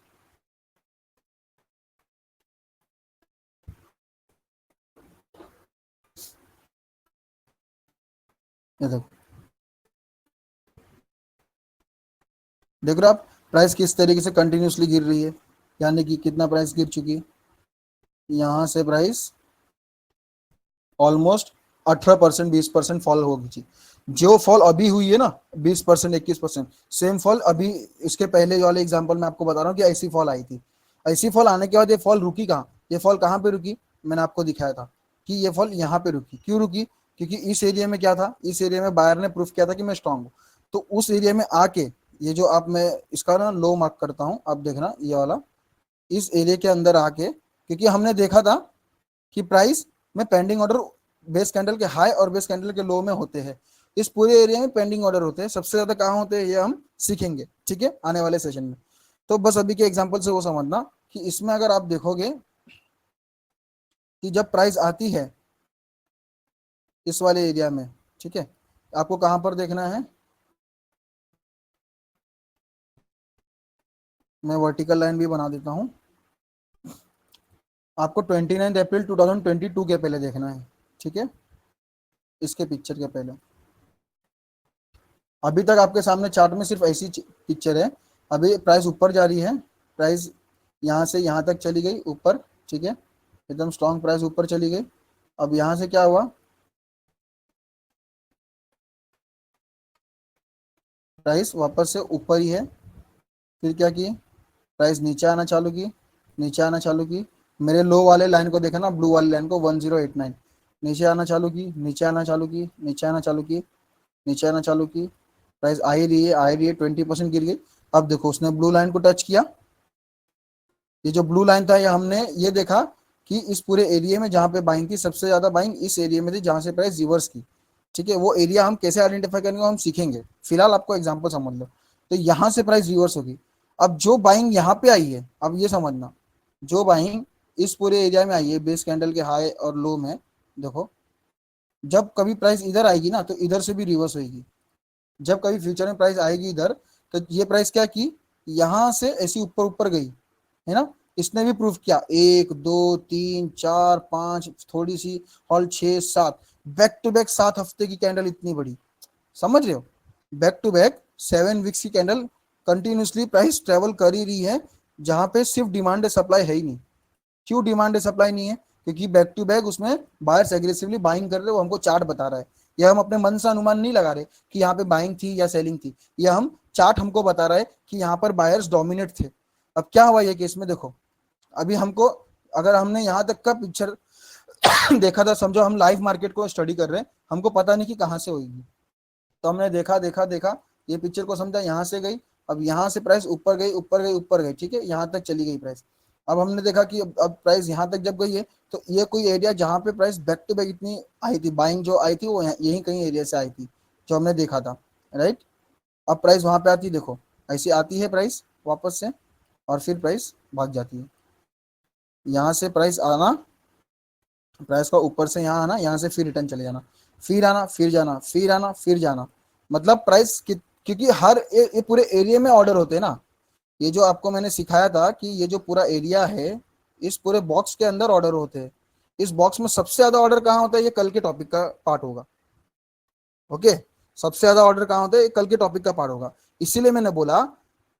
ये देखो, देख रहे हो आप प्राइस किस तरीके से कंटिन्यूसली गिर रही है, यानी कि कितना प्राइस गिर चुकी है। यहाँ से प्राइस ऑलमोस्ट 18%, 20% फॉल होगी जी। जो फॉल अभी हुई है ना 20%, 21%, सेम फॉल अभी इसके पहले वाले एग्जांपल में आपको बता रहा हूँ कि ऐसी फॉल आई थी। ऐसी फॉल आने के बाद ये फॉल रुकी कहाँ, ये फॉल कहाँ पे रुकी, मैंने आपको दिखाया था कि ये फॉल यहाँ पे रुकी। क्यों रुकी? क्योंकि इस एरिया में क्या था, इस एरिया में बायर ने प्रूफ किया था कि मैं स्ट्रांग हूँ। तो उस एरिया में आके ये जो आप, मैं इसका ना लो मार्क करता हूँ, आप देखना ये वाला, इस एरिया के अंदर आके, क्योंकि हमने देखा था कि प्राइस में पेंडिंग ऑर्डर बेस कैंडल के हाई और बेस कैंडल के लो में होते हैं। इस पूरे एरिया में पेंडिंग ऑर्डर होते हैं, सबसे ज्यादा कहाँ होते हैं ये हम सीखेंगे, ठीक है, आने वाले सेशन में। तो बस अभी के एग्जांपल से वो समझना कि इसमें अगर आप देखोगे कि जब प्राइस आती है इस वाले एरिया में, ठीक है, आपको कहाँ पर देखना है, मैं वर्टिकल लाइन भी बना देता हूँ, आपको 29 अप्रैल 2022 के पहले देखना है, ठीक है, इसके पिक्चर के पहले। अभी तक आपके सामने चार्ट में सिर्फ ऐसी पिक्चर है, अभी प्राइस ऊपर जा रही है, प्राइस यहाँ से यहाँ तक चली गई ऊपर, ठीक है, एकदम स्ट्रॉन्ग प्राइस ऊपर चली गई। अब यहाँ से क्या हुआ, प्राइस वापस से ऊपर ही है, फिर क्या किए, प्राइस नीचे आना चालू की, नीचे आना चालू की, मेरे लो वाले लाइन को देखा ना, ब्लू वाले लाइन को 1089, नीचे आना चालू की, नीचे आना चालू की, नीचे आना चालू की, नीचे आना चालू की, प्राइस आ ही रही है, आ ही रही है, 20% गिर गई। अब देखो उसने ब्लू लाइन को टच किया, ये जो ब्लू लाइन था ये हमने ये देखा कि इस पूरे एरिया में जहां पे बाइंग थी, सबसे ज्यादा बाइंग इस एरिया में थी जहां से प्राइस रिवर्स की, ठीक है, वो एरिया हम कैसे आइडेंटिफाई करेंगे हम सीखेंगे, फिलहाल आपको एग्जांपल समझ लो। तो यहाँ से प्राइस रिवर्स होगी, अब जो बाइंग यहाँ पे आई है, अब ये समझना, जो बाइंग इस पूरे एरिया में आई है बेस कैंडल के हाई और लो में, देखो जब कभी प्राइस इधर आएगी ना तो इधर से भी रिवर्स होगी, जब कभी फ्यूचर में प्राइस आएगी इधर तो ये प्राइस क्या की, यहां से ऐसी ऊपर ऊपर गई, है ना, इसने भी प्रूफ किया, 1 2 3 4 5 थोड़ी सी और 6 7, बैक टू बैक 7 हफ्ते की कैंडल इतनी बड़ी, समझ रहे हो, बैक टू बैक 7 वीक्स की कैंडल कंटिन्यूसली प्राइस ट्रेवल कर ही रही है, जहां पे सिर्फ डिमांड है सप्लाई है ही नहीं। क्यों डिमांड है सप्लाई नहीं है, क्योंकि बैक टू बैक उसमें बायर्स एग्रेसिवली बाइंग कर रहे हैं, वो हमको चार्ट बता रहा है, यह हम अपने मन से अनुमान नहीं लगा रहे कि यहाँ पे बाइंग थी या सेलिंग थी, यह हम चार्ट हमको बता रहा है कि यहाँ पर बायर्स डोमिनेट थे। अब क्या हुआ ये केस में, देखो अभी हमको, अगर हमने यहाँ तक का पिक्चर देखा था, समझो हम लाइव मार्केट को स्टडी कर रहे हैं, हमको पता नहीं कि कहाँ से होगी, तो हमने देखा देखा देखा, ये पिक्चर को समझा, यहाँ से गई, अब यहाँ से प्राइस ऊपर गई ऊपर गई ऊपर गई, ठीक है, यहाँ तक चली गई प्राइस। अब हमने देखा कि अब प्राइस यहाँ तक जब गई है तो ये कोई एरिया जहाँ पे प्राइस बैक टू बैक इतनी आई थी, बाइंग जो आई थी वो यही कहीं एरिया से आई थी जो हमने देखा था, राइट। अब प्राइस वहां पे आती है, देखो ऐसी आती है प्राइस वापस से, और फिर प्राइस भाग जाती है, यहाँ से प्राइस आना, प्राइस का ऊपर से यहाँ आना, यहाँ से फिर रिटर्न चले जाना, फिर आना फिर जाना, फिर आना फिर जाना, मतलब प्राइस क्योंकि हर ये पूरे एरिया में ऑर्डर होते हैं ना, ये जो आपको मैंने सिखाया था कि ये जो पूरा एरिया है इस पूरे बॉक्स के अंदर ऑर्डर होते हैं, इस बॉक्स में सबसे ज्यादा ऑर्डर कहाँ होता है, ये कल के टॉपिक का पार्ट होगा, ओके, सबसे ज्यादा ऑर्डर कहाँ होता है, ये कल के टॉपिक का पार्ट होगा। इसीलिए मैंने बोला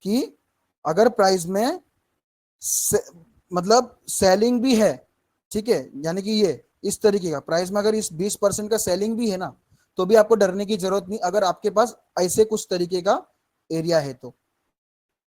कि अगर प्राइस में मतलब सेलिंग भी है, ठीक है, यानी कि ये इस तरीके का प्राइस में अगर इस 20% का सेलिंग भी है ना, तो भी आपको डरने की जरूरत नहीं, अगर आपके पास ऐसे कुछ तरीके का एरिया है तो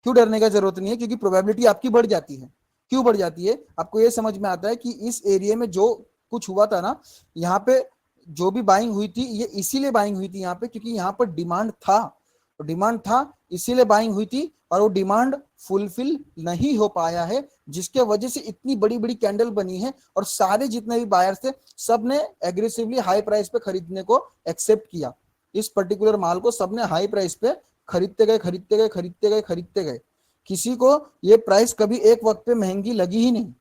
क्यों डरने का जरूरत नहीं है, क्योंकि प्रोबेबिलिटी आपकी बढ़ जाती है। क्यों बढ़ जाती है, आपको ये समझ में आता है कि इस एरिया में जो कुछ हुआ था ना, यहाँ पे जो भी बाइंग हुई थी ये इसीलिए बाइंग हुई थी यहाँ पे, क्योंकि यहाँ पर डिमांड था, डिमांड था इसीलिए बाइंग हुई थी, और वो डिमांड फुलफिल नहीं हो पाया है, जिसके वजह से इतनी बड़ी बड़ी कैंडल बनी है, और सारे जितने भी बायर्स थे सब ने एग्रेसिवली हाई प्राइस पे खरीदने को एक्सेप्ट किया, इस पर्टिकुलर माल को सबने हाई प्राइस पे खरीदते गए खरीदते गए खरीदते गए खरीदते गए, किसी को ये प्राइस कभी एक वक्त पे महंगी लगी ही नहीं,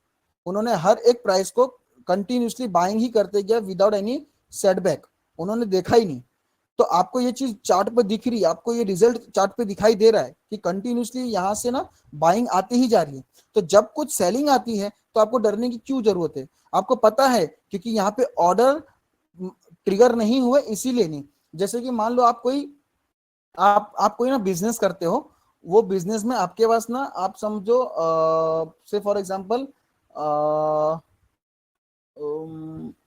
उन्होंने हर एक प्राइस को कंटिन्यूसली बाइंग ही करते गया विदाउट एनी सेटबैक, उन्होंने देखा ही नहीं। तो आपको ये चीज चार्ट पे दिख रही है, आपको ये रिजल्ट चार्ट पे दिखाई दे रहा है कि कंटिन्यूसली यहाँ से ना बाइंग आती ही जा रही है, तो जब कुछ सेलिंग आती है तो आपको डरने की क्यों जरूरत है, आपको पता है क्योंकि यहाँ पे ऑर्डर ट्रिगर नहीं हुए इसीलिए नहीं। जैसे कि मान लो आप कोई ना बिजनेस करते हो, वो बिजनेस में आपके पास ना आप समझो से फॉर एग्जांपल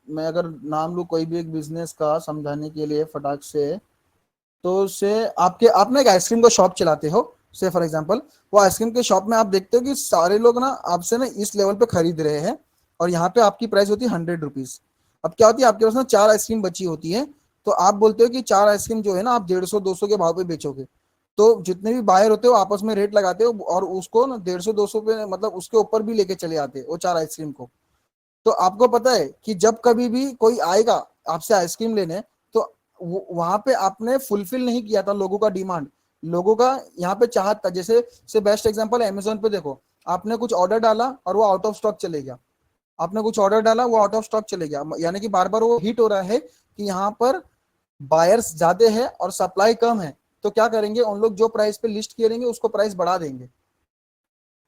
मैं अगर नाम लूँ कोई भी एक बिजनेस का समझाने के लिए फटाक से, तो से आप ना एक आइसक्रीम का शॉप चलाते हो, से फॉर एग्जांपल वो आइसक्रीम के शॉप में आप देखते हो कि सारे लोग ना आपसे ना इस लेवल पे खरीद रहे हैं, और यहाँ पे आपकी प्राइस होती है 100 रुपीज। अब क्या होती है, आपके पास ना 4 आइसक्रीम बची होती है, तो आप बोलते हो कि 4 आइसक्रीम जो है ना आप 150 200 के भाव पे बेचोगे, तो जितने भी बायर होते हो आपस में रेट लगाते हो और उसको ना 150 200 पे मतलब उसके ऊपर भी लेके चले आते हैं वो 4 आइसक्रीम को। तो आपको पता है कि जब कभी भी कोई आएगा आपसे आइसक्रीम लेने, तो वहां पे आपने फुलफिल नहीं किया था लोगों का डिमांड, लोगों का यहाँ पे चाहत था। जैसे से बेस्ट एग्जांपल अमेजोन पे देखो, आपने कुछ ऑर्डर डाला और वो आउट ऑफ स्टॉक चले गया, आपने कुछ ऑर्डर डाला वो आउट ऑफ स्टॉक चले गया, यानी कि बार बार वो हिट हो रहा है कि यहाँ पर बायर्स ज्यादा है और सप्लाई कम है। तो क्या करेंगे उन लोग, जो प्राइस पे लिस्ट करेंगे उसको प्राइस बढ़ा देंगे,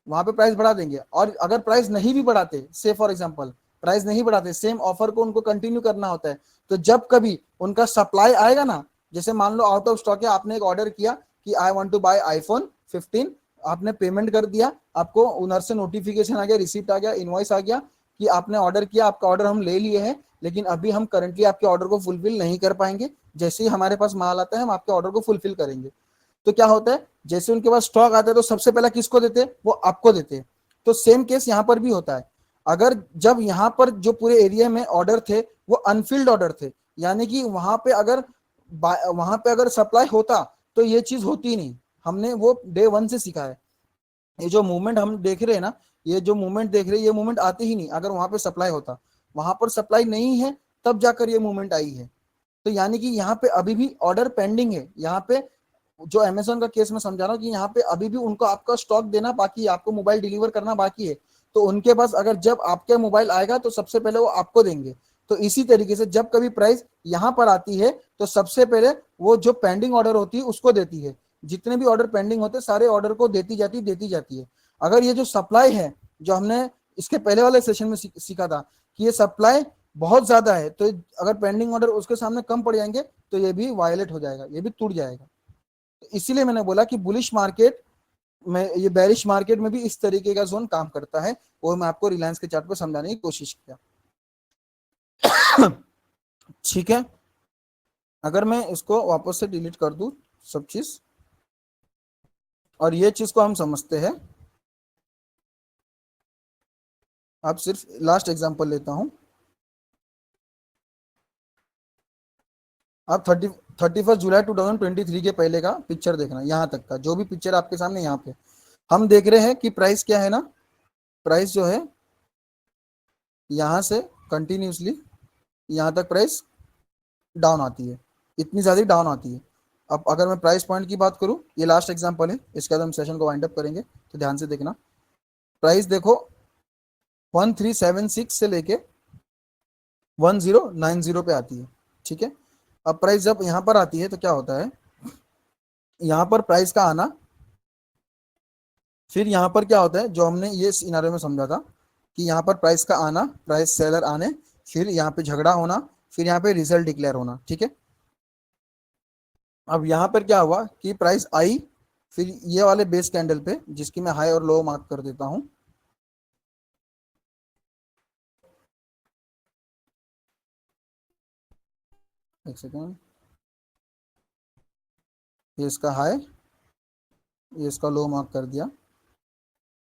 वहां पे प्राइस बढ़ा देंगे। और अगर प्राइस नहीं भी बढ़ाते, से फॉर एग्जांपल प्राइस नहीं बढ़ाते, सेम ऑफर को उनको कंटिन्यू करना होता है, तो जब कभी उनका सप्लाई आएगा ना, जैसे मान लो आउट ऑफ स्टॉक है, आपने एक ऑर्डर किया कि I want to buy iPhone 15, आपने पेमेंट कर दिया, आपको उधर से नोटिफिकेशन आ गया, रिसिप्ट आ गया, इनवॉइस आ गया कि आपने ऑर्डर किया, आपका ऑर्डर हम ले लिए हैं, लेकिन अभी हम करंटली आपके ऑर्डर को फुलफिल नहीं कर पाएंगे, जैसे ही हमारे पास माल आता है हम आपके ऑर्डर को फुलफिल करेंगे। तो क्या होता है, जैसे उनके पास स्टॉक आता है तो सबसे पहला किसको देते हैं, वो आपको देते हैं। तो सेम केस यहाँ पर भी होता है। अगर जब यहाँ पर जो पूरे एरिया में ऑर्डर थे वो अनफिल्ड ऑर्डर थे, यानी कि वहां पे अगर सप्लाई होता तो ये चीज होती नहीं। हमने वो डे वन से सीखा है। ये जो मूवमेंट हम देख रहे हैं ना, ये जो मूवमेंट देख रहे हैं, ये मूवमेंट आती ही नहीं अगर वहां पे सप्लाई होता। वहां पर सप्लाई नहीं है तब जाकर ये मूवमेंट आई है। तो यानी कि यहाँ पे अभी भी ऑर्डर पेंडिंग है। यहाँ पे जो अमेजोन का केस में समझा रहा हूँ कि यहाँ पे अभी भी उनको आपका स्टॉक देना बाकी है, आपको मोबाइल डिलीवर करना बाकी है। तो उनके पास अगर जब आपके मोबाइल आएगा तो सबसे पहले वो आपको देंगे। तो इसी तरीके से जब कभी प्राइस यहाँ पर आती है तो सबसे पहले वो जो पेंडिंग ऑर्डर होती है उसको देती है। जितने भी ऑर्डर पेंडिंग होते सारे ऑर्डर को देती जाती है। अगर ये जो सप्लाई है, जो हमने इसके पहले वाले सेशन में सीखा था कि ये सप्लाई बहुत ज्यादा है, तो अगर पेंडिंग ऑर्डर उसके सामने कम पड़ जाएंगे तो ये भी वायलेट हो जाएगा, ये भी टूट जाएगा। इसीलिए मैंने बोला कि बुलिश मार्केट में, ये बेरिश मार्केट में भी इस तरीके का जोन काम करता है। वो मैं आपको रिलायंस के चार्ट पर समझाने की कोशिश किया। ठीक है, अगर मैं इसको वापस से डिलीट कर दूं सब चीज, और ये चीज को हम समझते हैं। आप सिर्फ लास्ट एग्जांपल लेता हूं। आप 31 जुलाई 2023 के पहले का पिक्चर देखना, यहाँ तक का जो भी पिक्चर आपके सामने यहाँ पे हम देख रहे हैं कि प्राइस क्या है ना, प्राइस जो है यहाँ से कंटिन्यूसली यहाँ तक प्राइस डाउन आती है, इतनी ज्यादा डाउन आती है। अब अगर मैं प्राइस पॉइंट की बात करूं, ये लास्ट एग्जांपल है, इसके बाद हम सेशन को वाइंड अप करेंगे, तो ध्यान से देखना। प्राइस देखो 1376 से लेके 1090 पे आती है। ठीक है, अब प्राइस जब यहाँ पर आती है तो क्या होता है, यहाँ पर प्राइस का आना, फिर यहाँ पर क्या होता है जो हमने ये सिनारियो में समझा था कि यहाँ पर प्राइस का आना, प्राइस सेलर आने, फिर यहाँ पे झगड़ा होना, फिर यहाँ पे रिजल्ट डिक्लेयर होना। ठीक है, अब यहाँ पर क्या हुआ कि प्राइस आई, फिर ये वाले बेस कैंडल पे जिसकी मैं हाई और लो मार्क कर देता हूँ, एक सेकेंड, ये इसका हाई, ये इसका लो मार्क कर दिया।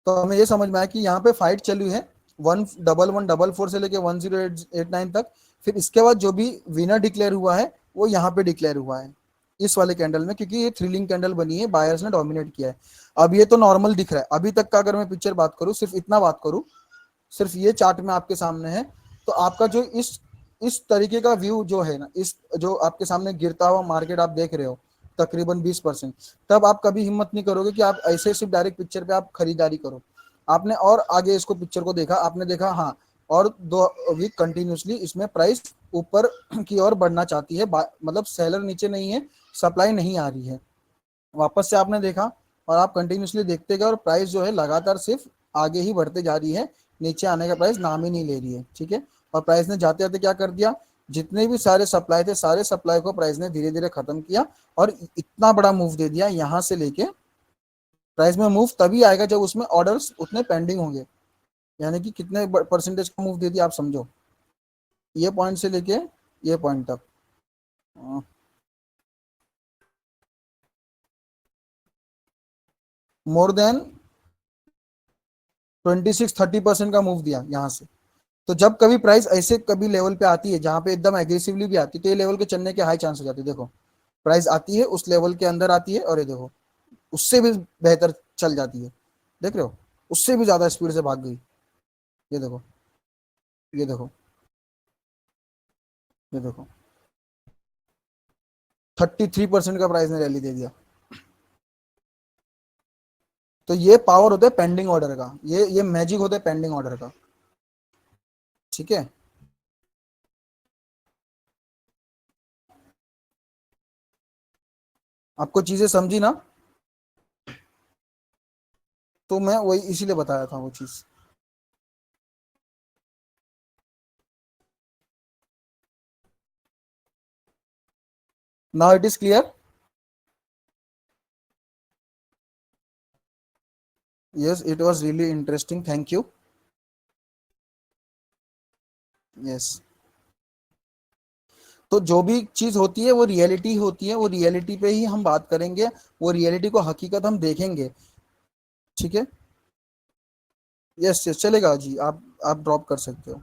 तो हमें ये समझ में आया कि यहाँ पे फाइट चली है 1114 से लेके 1089 तक। फिर इसके बाद जो भी विनर डिक्लेयर हुआ है वो यहाँ पे डिक्लेयर हुआ है इस वाले कैंडल में, क्योंकि ये थ्रिलिंग कैंडल बनी है, बायर्स ने डोमिनेट किया है। अब ये तो नॉर्मल दिख रहा है अभी तक का, अगर मैं पिक्चर बात करूँ, सिर्फ इतना बात करूँ, सिर्फ ये चार्ट में आपके सामने है, तो आपका जो इस तरीके का व्यू जो है ना, इस जो आपके सामने गिरता हुआ मार्केट आप देख रहे हो तकरीबन 20%, तब आप कभी हिम्मत नहीं करोगे कि आप ऐसे सिर्फ डायरेक्ट पिक्चर पे आप खरीदारी करो। आपने और आगे इसको पिक्चर को देखा, आपने देखा हाँ, और 2 वीक कंटिन्यूसली इसमें प्राइस ऊपर की ओर बढ़ना चाहती है, मतलब सेलर नीचे नहीं है, सप्लाई नहीं आ रही है। वापस से आपने देखा और आप कंटिन्यूसली देखते गए और प्राइस जो है लगातार सिर्फ आगे ही बढ़ते जा रही है, नीचे आने का प्राइस नाम ही नहीं ले रही है। ठीक है, और प्राइस ने जाते जाते क्या कर दिया, जितने भी सारे सप्लाई थे सारे सप्लाई को प्राइस ने धीरे धीरे खत्म किया और इतना बड़ा मूव दे दिया। यहाँ से लेके प्राइस में मूव तभी आएगा जब उसमें ऑर्डर्स उतने पेंडिंग होंगे, यानी कि कितने परसेंटेज का मूव दे दिया आप समझो, ये पॉइंट से लेके ये पॉइंट तक मोर देन 26-30% का मूव दिया यहाँ से। तो जब कभी प्राइस ऐसे कभी लेवल पे आती है जहां पे एकदम एग्रेसिवली भी आती है, तो ये लेवल के चलने के हाई चांस हो जाते हैं। देखो प्राइस आती है उस लेवल के अंदर आती है और ये देखो उससे भी बेहतर चल जाती है, देख रहे हो, उससे भी ज्यादा स्पीड से भाग गई। ये देखो, ये देखो, ये देखो, 33% का प्राइस ने रैली दे दिया। तो ये पावर होता है पेंडिंग ऑर्डर का, ये मैजिक होता है पेंडिंग ऑर्डर का। ठीक है। आपको चीजें समझी ना? तो मैं वही इसीलिए बताया था वो चीज। Now it is clear. Yes, it was really interesting, thank you. Yes. तो जो भी चीज होती है वो रियलिटी होती है, वो रियलिटी पे ही हम बात करेंगे, वो रियलिटी को हकीकत हम देखेंगे। ठीक है। यस यस, चलेगा जी, आप ड्रॉप कर सकते हो।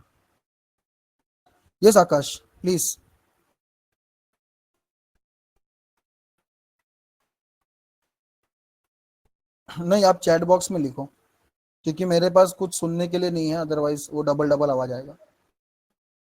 Yes Akash, please. नहीं, आप चैट बॉक्स में लिखो, क्योंकि मेरे पास कुछ सुनने के लिए नहीं है, अदरवाइज वो डबल डबल आवाज आएगा।